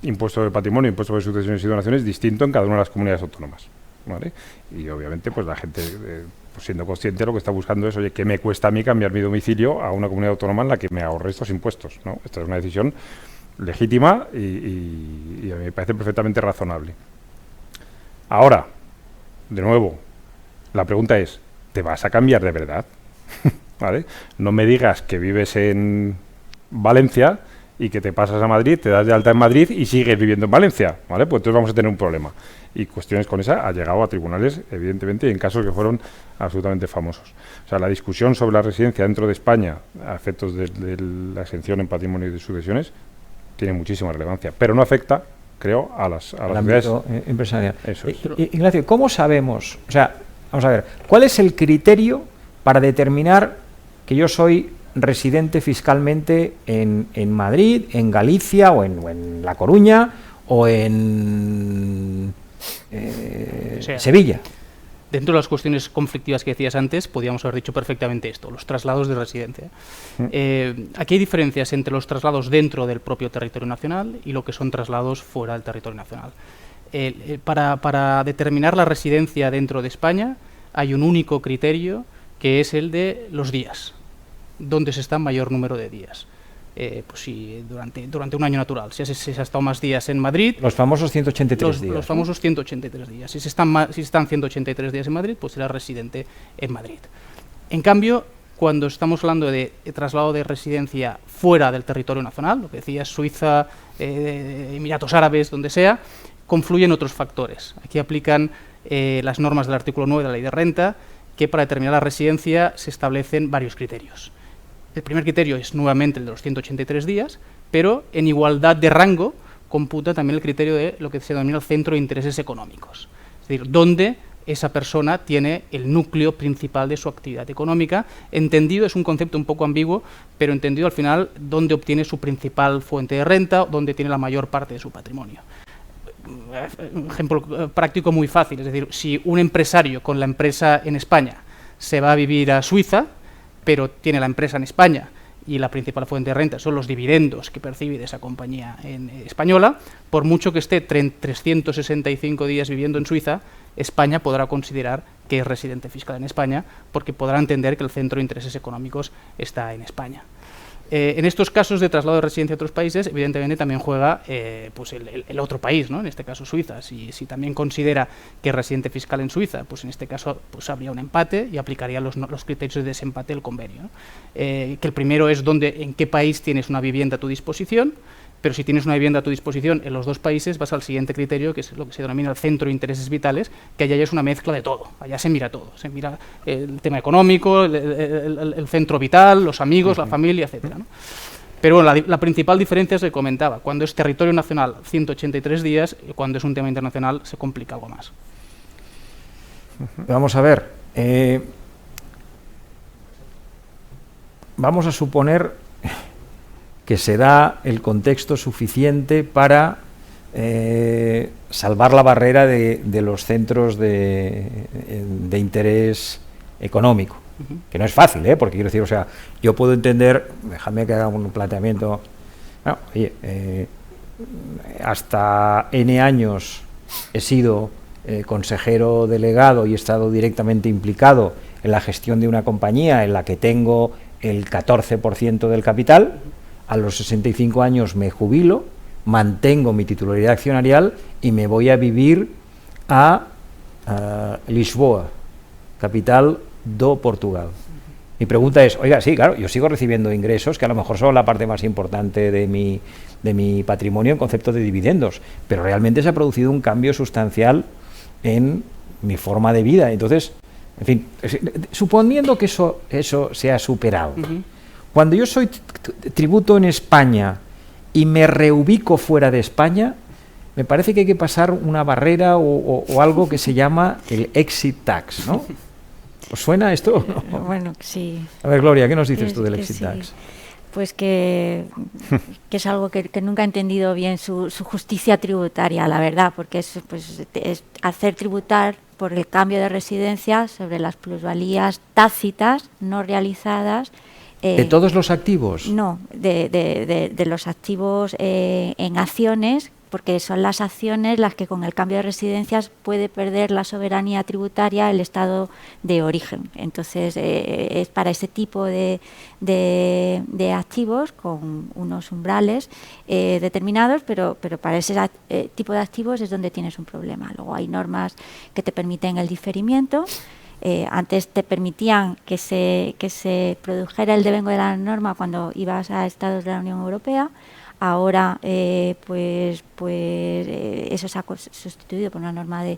S5: impuesto de patrimonio, impuesto de sucesiones y donaciones distinto en cada una de las comunidades autónomas, ¿vale? Y obviamente pues la gente, pues siendo consciente, lo que está buscando es, oye, ¿qué me cuesta a mí cambiar mi domicilio a una comunidad autónoma en la que me ahorre estos impuestos, ¿no? Esta es una decisión legítima y a mí me parece perfectamente razonable. Ahora, de nuevo, la pregunta es, ¿te vas a cambiar de verdad? ¿Vale? No me digas que vives en Valencia y que te pasas a Madrid, te das de alta en Madrid y sigues viviendo en Valencia, ¿vale? Pues entonces vamos a tener un problema. Y cuestiones con esa ha llegado a tribunales, evidentemente, y en casos que fueron absolutamente famosos. O sea, la discusión sobre la residencia dentro de España, a efectos de la exención en patrimonio y de sucesiones, tiene muchísima relevancia, pero no afecta, creo, a las sociedades
S1: empresarial.
S5: Eso es.
S1: Ignacio, ¿cómo sabemos? O sea, vamos a ver, ¿cuál es el criterio para determinar que yo soy residente fiscalmente en Madrid, en Galicia o en La Coruña o en Sevilla?
S3: Dentro de las cuestiones conflictivas que decías antes, podríamos haber dicho perfectamente esto, los traslados de residencia. Aquí hay diferencias entre los traslados dentro del propio territorio nacional y lo que son traslados fuera del territorio nacional. Para determinar la residencia dentro de España hay un único criterio, que es el de los días, donde se está en mayor número de días. Pues si durante un año natural, si se ha estado más días en Madrid...
S1: Los famosos 183 días.
S3: Los famosos 183 días. Si están 183 días en Madrid, pues será residente en Madrid. En cambio, cuando estamos hablando de traslado de residencia fuera del territorio nacional, lo que decías, Suiza, Emiratos Árabes, donde sea, confluyen otros factores. Aquí aplican las normas del artículo 9 de la Ley de Renta, que para determinar la residencia se establecen varios criterios. El primer criterio es nuevamente el de los 183 días, pero en igualdad de rango computa también el criterio de lo que se denomina el centro de intereses económicos. Es decir, dónde esa persona tiene el núcleo principal de su actividad económica. Entendido, es un concepto un poco ambiguo, pero entendido al final dónde obtiene su principal fuente de renta, dónde tiene la mayor parte de su patrimonio. Un ejemplo práctico muy fácil, es decir, si un empresario con la empresa en España se va a vivir a Suiza, pero tiene la empresa en España y la principal fuente de renta son los dividendos que percibe de esa compañía española, por mucho que esté 365 días viviendo en Suiza, España podrá considerar que es residente fiscal en España, porque podrá entender que el centro de intereses económicos está en España. En estos casos de traslado de residencia a otros países, evidentemente también juega pues el otro país, ¿no? En este caso Suiza. Si también considera que es residente fiscal en Suiza, pues en este caso pues habría un empate y aplicaría los criterios de desempate del convenio, ¿no? Que el primero es en qué país tienes una vivienda a tu disposición, pero si tienes una vivienda a tu disposición en los dos países, vas al siguiente criterio, que es lo que se denomina el centro de intereses vitales, que allá ya es una mezcla de todo, allá se mira todo, se mira el tema económico, el centro vital, los amigos, la familia, etcétera, ¿no? Pero bueno, la principal diferencia se comentaba, cuando es territorio nacional 183 días, y cuando es un tema internacional se complica algo más.
S1: Vamos a ver, vamos a suponer que se da el contexto suficiente para salvar la barrera de los centros de interés económico, que no es fácil, porque quiero decir, o sea, yo puedo entender, déjame que haga un planteamiento, bueno, oye, hasta N años he sido consejero delegado y he estado directamente implicado en la gestión de una compañía en la que tengo el 14% del capital. A los 65 años me jubilo, mantengo mi titularidad accionarial y me voy a vivir a Lisboa, capital do Portugal. Mi pregunta es, oiga, sí, claro, yo sigo recibiendo ingresos que a lo mejor son la parte más importante de mi patrimonio en concepto de dividendos, pero realmente se ha producido un cambio sustancial en mi forma de vida. Entonces, en fin, suponiendo que eso se ha superado, cuando yo soy tributo en España y me reubico fuera de España, me parece que hay que pasar una barrera o algo que se llama el exit tax, ¿no? ¿Os suena esto?
S4: Bueno, sí.
S1: A ver, Gloria, ¿qué nos dices tú del exit tax?
S4: Pues que es algo que nunca he entendido bien su justicia tributaria, la verdad, porque es hacer tributar por el cambio de residencia sobre las plusvalías tácitas no realizadas.
S1: ¿De todos los activos?
S4: No, de los activos en acciones, porque son las acciones las que con el cambio de residencias puede perder la soberanía tributaria el estado de origen. Entonces es para ese tipo de activos con unos umbrales determinados, pero para ese tipo de activos es donde tienes un problema. Luego hay normas que te permiten el diferimiento. Antes te permitían que se produjera el devengo de la norma cuando ibas a estados de la Unión Europea. Ahora, eso se ha sustituido por una norma de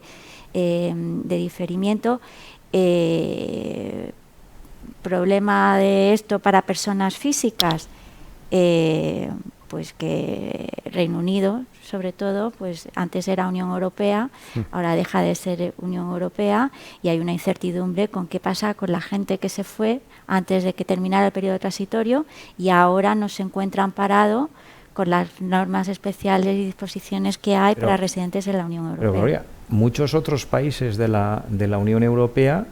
S4: diferimiento. Problema de esto para personas físicas, pues que Reino Unido, sobre todo, pues antes era Unión Europea, ahora deja de ser Unión Europea y hay una incertidumbre con qué pasa con la gente que se fue antes de que terminara el periodo transitorio y ahora no se encuentra amparado con las normas especiales y disposiciones que hay para residentes en la Unión Europea.
S1: Pero Gloria, muchos otros países de la Unión Europea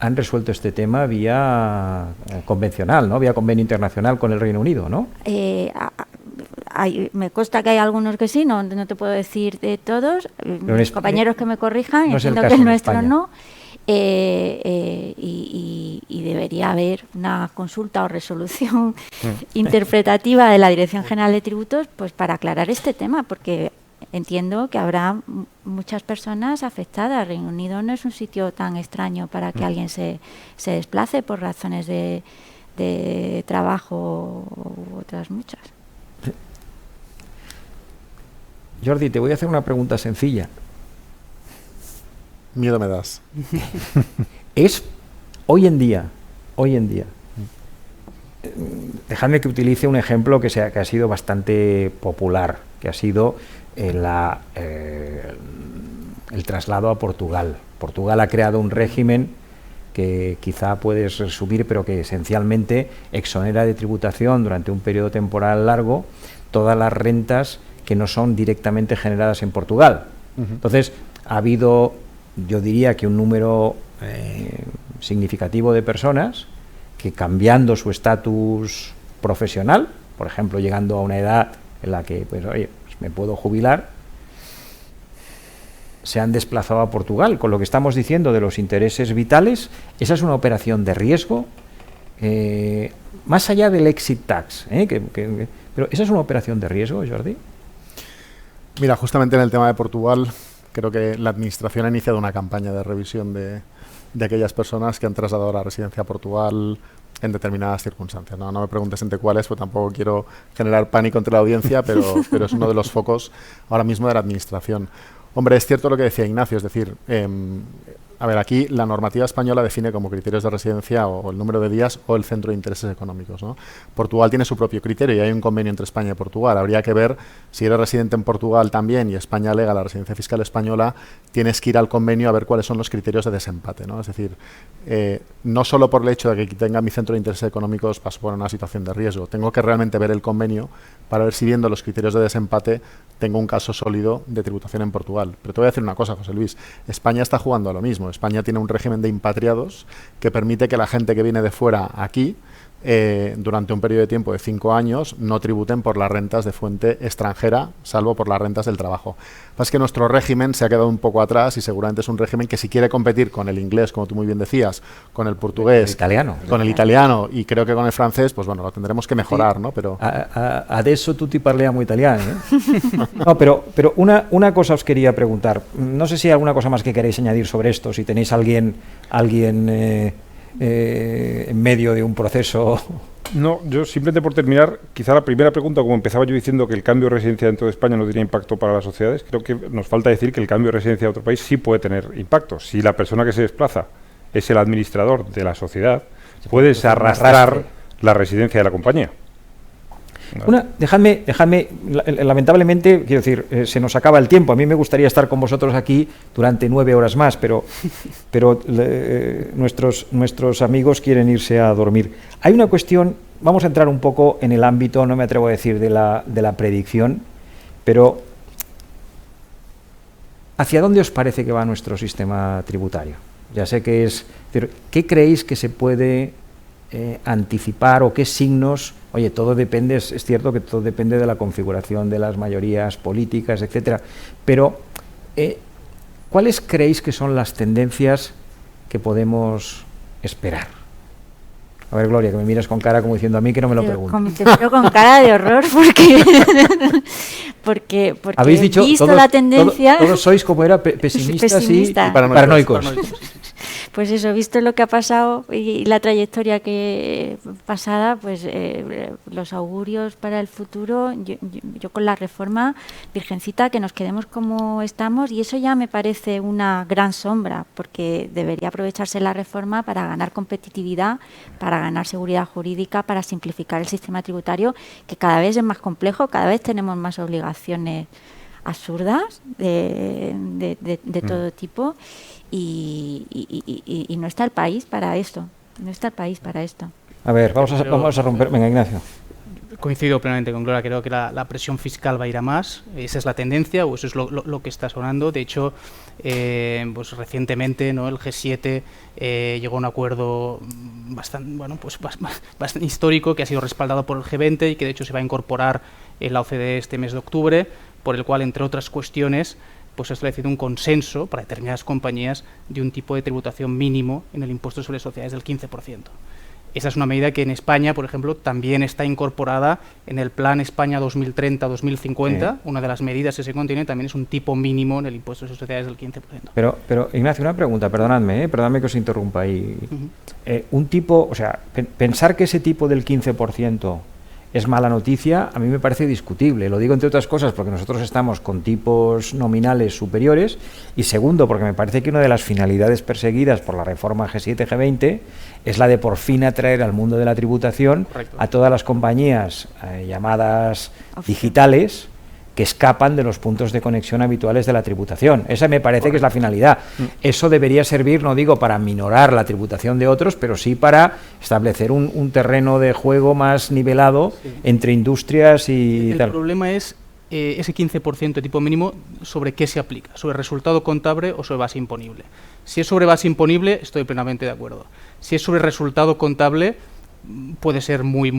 S1: han resuelto este tema vía convencional, ¿no? Vía convenio internacional con el Reino Unido, ¿no?
S4: Me consta que hay algunos que sí, no te puedo decir de todos. Mis compañeros que me corrijan,
S1: no
S4: entiendo que el nuestro no. Y debería haber una consulta o resolución interpretativa de la Dirección General de Tributos, pues para aclarar este tema, porque entiendo que habrá muchas personas afectadas. Reino Unido no es un sitio tan extraño para que alguien se desplace por razones de trabajo u otras muchas.
S1: Jordi, te voy a hacer una pregunta sencilla.
S2: Miedo me das.
S1: Es hoy en día, dejadme que utilice un ejemplo que ha sido bastante popular, que ha sido el traslado a Portugal. Portugal ha creado un régimen que quizá puedes resumir, pero que esencialmente exonera de tributación durante un periodo temporal largo todas las rentas que no son directamente generadas en Portugal. Entonces, ha habido, yo diría que un número significativo de personas que, cambiando su estatus profesional, por ejemplo, llegando a una edad en la que, pues, oye, pues me puedo jubilar, se han desplazado a Portugal. Con lo que estamos diciendo de los intereses vitales, esa es una operación de riesgo, más allá del exit tax, pero esa es una operación de riesgo, Jordi.
S2: Mira, justamente en el tema de Portugal, creo que la Administración ha iniciado una campaña de revisión de aquellas personas que han trasladado la residencia a Portugal en determinadas circunstancias. No me preguntes entre cuáles, pues tampoco quiero generar pánico entre la audiencia, pero es uno de los focos ahora mismo de la Administración. Hombre, es cierto lo que decía Ignacio, es decir, a ver, aquí la normativa española define como criterios de residencia o el número de días o el centro de intereses económicos, ¿no? Portugal tiene su propio criterio y hay un convenio entre España y Portugal. Habría que ver si eres residente en Portugal también y España alega la residencia fiscal española, tienes que ir al convenio a ver cuáles son los criterios de desempate, ¿no? Es decir, no solo por el hecho de que tenga mi centro de intereses económicos va a suponer una situación de riesgo. Tengo que realmente ver el convenio para ver si, viendo los criterios de desempate, tengo un caso sólido de tributación en Portugal. Pero te voy a decir una cosa, José Luis. España está jugando a lo mismo. España tiene un régimen de impatriados que permite que la gente que viene de fuera aquí, durante un periodo de tiempo de 5 años, no tributen por las rentas de fuente extranjera, salvo por las rentas del trabajo. Lo que pasa es que nuestro régimen se ha quedado un poco atrás y seguramente es un régimen que, si quiere competir con el inglés, como tú muy bien decías, con el portugués,
S1: con
S2: el italiano y creo que con el francés, pues bueno, lo tendremos que mejorar, ¿no? Pero
S1: adesso tutti parliamo italiano, No, pero una cosa os quería preguntar. No sé si hay alguna cosa más que queréis añadir sobre esto, si tenéis alguien en medio de un proceso.
S5: No, yo simplemente por terminar, quizá la primera pregunta, como empezaba yo diciendo que el cambio de residencia dentro de España no tiene impacto para las sociedades, creo que nos falta decir que el cambio de residencia de otro país sí puede tener impacto. Si la persona que se desplaza es el administrador de la sociedad, puedes arrastrar la residencia de la compañía.
S1: Dejadme, lamentablemente, quiero decir, se nos acaba el tiempo. A mí me gustaría estar con vosotros aquí durante 9 horas más, pero nuestros amigos quieren irse a dormir. Hay una cuestión, vamos a entrar un poco en el ámbito, no me atrevo a decir de la predicción, pero ¿hacia dónde os parece que va nuestro sistema tributario? Ya sé que es, pero ¿qué creéis que se puede anticipar o qué signos? Oye, todo depende, es cierto que todo depende de la configuración de las mayorías políticas, etcétera, pero ¿cuáles creéis que son las tendencias que podemos esperar? A ver, Gloria, que me miras con cara como diciendo a mí que no me lo preguntes.
S4: Te miro con cara de horror porque
S1: habéis dicho,
S4: visto
S1: todos,
S4: la tendencia...
S1: Todos sois, como era, pesimistas y paranoicos.
S4: Pues eso, visto lo que ha pasado y la trayectoria pasada, pues los augurios para el futuro, yo con la reforma, Virgencita, que nos quedemos como estamos, y eso ya me parece una gran sombra, porque debería aprovecharse la reforma para ganar competitividad, para ganar seguridad jurídica, para simplificar el sistema tributario, que cada vez es más complejo, cada vez tenemos más obligaciones absurdas de todo tipo, y no está el país para esto. No está el país para esto.
S1: A ver, vamos a romper. Venga, Ignacio.
S3: Coincido plenamente con Gloria, creo que la presión fiscal va a ir a más, esa es la tendencia, o eso es lo que está sonando. De hecho, pues recientemente, ¿no?, el G7 llegó a un acuerdo bastante histórico, que ha sido respaldado por el G20 y que de hecho se va a incorporar en la OCDE este mes de octubre, por el cual, entre otras cuestiones, pues se ha establecido un consenso para determinadas compañías de un tipo de tributación mínimo en el impuesto sobre sociedades del 15%. Esa es una medida que en España, por ejemplo, también está incorporada en el Plan España 2030-2050. Una de las medidas que se contiene también es un tipo mínimo en el impuesto sobre sociedades del 15%.
S1: Pero Ignacio, una pregunta, perdonadme que os interrumpa ahí. Un tipo, o sea, pensar que ese tipo del 15% es mala noticia, a mí me parece discutible. Lo digo entre otras cosas porque nosotros estamos con tipos nominales superiores, y segundo, porque me parece que una de las finalidades perseguidas por la reforma G7-G20 es la de por fin atraer al mundo de la tributación a todas las compañías llamadas digitales, que escapan de los puntos de conexión habituales de la tributación. Esa me parece que es la finalidad. Eso debería servir, no digo para minorar la tributación de otros, pero sí para establecer un terreno de juego más nivelado entre industrias y tal.
S3: El problema es ese 15% de tipo mínimo, ¿sobre qué se aplica? ¿Sobre resultado contable o sobre base imponible? Si es sobre base imponible, estoy plenamente de acuerdo. Si es sobre resultado contable, puede ser muy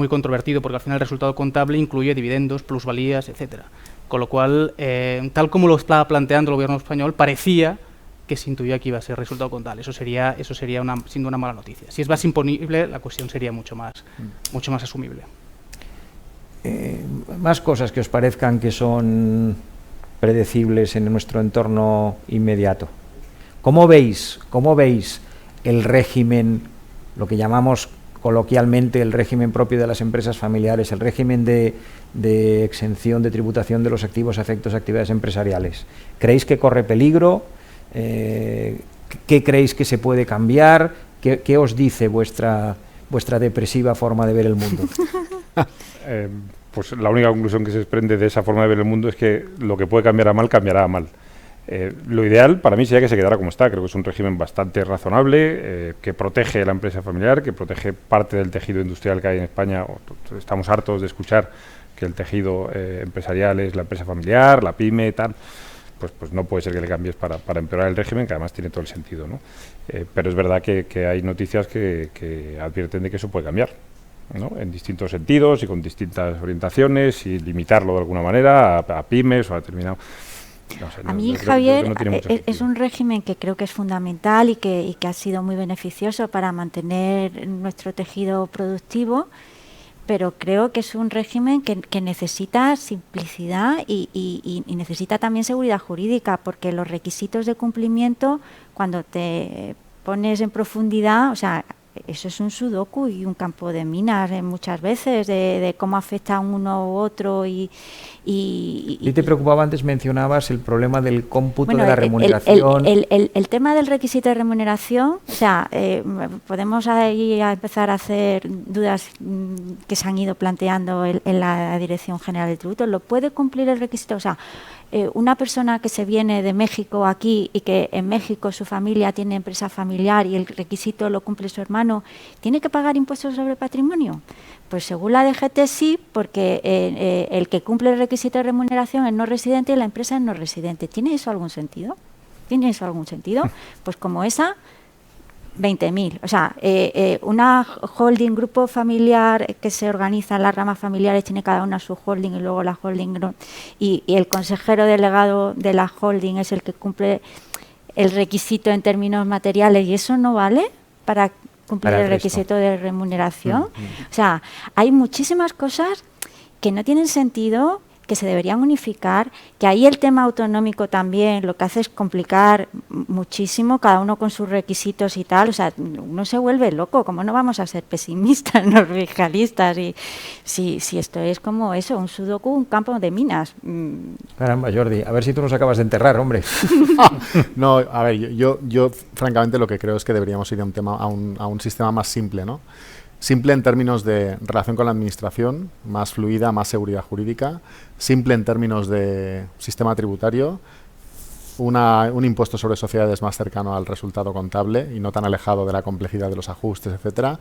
S3: controvertido, porque al final el resultado contable incluye dividendos, plusvalías, etcétera. Con lo cual, tal como lo estaba planteando el gobierno español, parecía que se intuía que iba a ser resultado contable. Eso sería siendo una mala noticia. Si es base imponible, la cuestión sería mucho más asumible.
S1: Más cosas que os parezcan que son predecibles en nuestro entorno inmediato. ¿Cómo veis el régimen, lo que llamamos coloquialmente el régimen propio de las empresas familiares, el régimen de exención de tributación de los activos a efectos de actividades empresariales? ¿Creéis que corre peligro? ¿Qué creéis que se puede cambiar? ¿Qué os dice vuestra depresiva forma de ver el mundo?
S5: Pues la única conclusión que se desprende de esa forma de ver el mundo es que lo que puede cambiar a mal, cambiará a mal. Lo ideal para mí sería que se quedara como está. Creo que es un régimen bastante razonable, que protege la empresa familiar, que protege parte del tejido industrial que hay en España. Estamos hartos de escuchar que el tejido empresarial es la empresa familiar, la pyme, tal. Pues no puede ser que le cambies para empeorar el régimen, que además tiene todo el sentido, ¿no? Pero es verdad que hay noticias que advierten de que eso puede cambiar, ¿no?, en distintos sentidos y con distintas orientaciones, y limitarlo de alguna manera a pymes o a determinado. No sé,
S4: a mí, Javier, es un régimen que creo que es fundamental y que ha sido muy beneficioso para mantener nuestro tejido productivo, pero creo que es un régimen que necesita simplicidad y necesita también seguridad jurídica, porque los requisitos de cumplimiento, cuando te pones en profundidad, o sea, eso es un sudoku y un campo de minas muchas veces, de cómo afecta a uno u otro. Y
S1: te preocupaba, antes mencionabas el problema del cómputo de la remuneración.
S4: El tema del requisito de remuneración, o sea, podemos ahí empezar a hacer dudas que se han ido planteando en la Dirección General del Tributo. ¿Lo puede cumplir el requisito? O sea, una persona que se viene de México aquí y que en México su familia tiene empresa familiar y el requisito lo cumple su hermano, ¿tiene que pagar impuestos sobre patrimonio? Pues según la DGT sí, porque el que cumple el requisito de remuneración es no residente y la empresa es no residente. ¿Tiene eso algún sentido? ¿Tiene eso algún sentido? Pues como esa, 20.000. O sea, una holding, grupo familiar que se organiza en las ramas familiares, tiene cada una su holding y luego la holding, y el consejero delegado de la holding es el que cumple el requisito en términos materiales, y eso no vale para cumplir el requisito de remuneración. O sea, hay muchísimas cosas que no tienen sentido, que se deberían unificar, que ahí el tema autonómico también lo que hace es complicar muchísimo, cada uno con sus requisitos y tal, o sea, uno se vuelve loco, ¿cómo no vamos a ser pesimistas, no fiscalistas? Y si esto es como eso, un sudoku, un campo de minas.
S1: Caramba, Jordi, a ver si tú nos acabas de enterrar, hombre.
S2: No, a ver, yo francamente lo que creo es que deberíamos ir a un sistema más simple, ¿no? Simple en términos de relación con la administración, más fluida, más seguridad jurídica, simple en términos de sistema tributario, un impuesto sobre sociedades más cercano al resultado contable y no tan alejado de la complejidad de los ajustes, etcétera.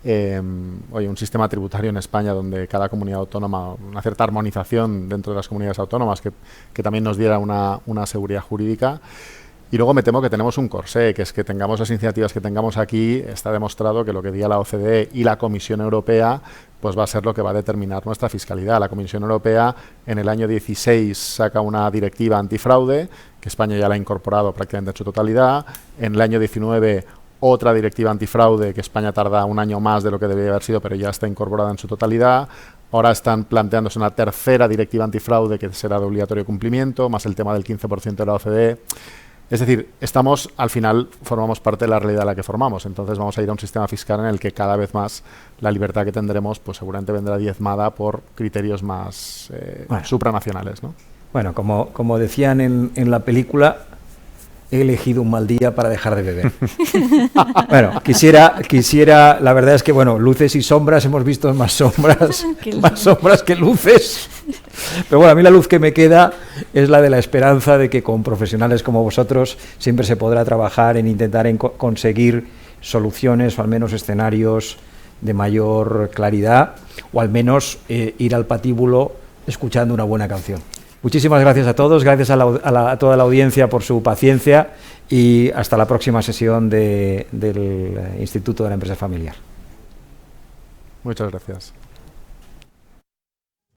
S2: Un sistema tributario en España donde cada comunidad autónoma, una cierta armonización dentro de las comunidades autónomas que también nos diera una seguridad jurídica. Y luego me temo que tenemos un corsé, que es que tengamos las iniciativas que tengamos aquí, está demostrado que lo que diga la OCDE y la Comisión Europea pues va a ser lo que va a determinar nuestra fiscalidad. La Comisión Europea en el año 16 saca una directiva antifraude, que España ya la ha incorporado prácticamente en su totalidad. En el año 19 otra directiva antifraude, que España tarda un año más de lo que debería haber sido, pero ya está incorporada en su totalidad. Ahora están planteándose una tercera directiva antifraude que será de obligatorio cumplimiento, más el tema del 15% de la OCDE. Es decir, al final formamos parte de la realidad a la que formamos, entonces vamos a ir a un sistema fiscal en el que cada vez más la libertad que tendremos pues seguramente vendrá diezmada por criterios más supranacionales, ¿no?
S1: Bueno, como decían en la película, he elegido un mal día para dejar de beber. Bueno, quisiera, la verdad es que, bueno, luces y sombras, hemos visto más sombras que luces. Pero bueno, a mí la luz que me queda es la de la esperanza de que con profesionales como vosotros siempre se podrá trabajar en intentar conseguir soluciones o al menos escenarios de mayor claridad o al menos ir al patíbulo escuchando una buena canción. Muchísimas gracias a todos, gracias a toda la audiencia por su paciencia y hasta la próxima sesión del Instituto de la Empresa Familiar.
S2: Muchas gracias.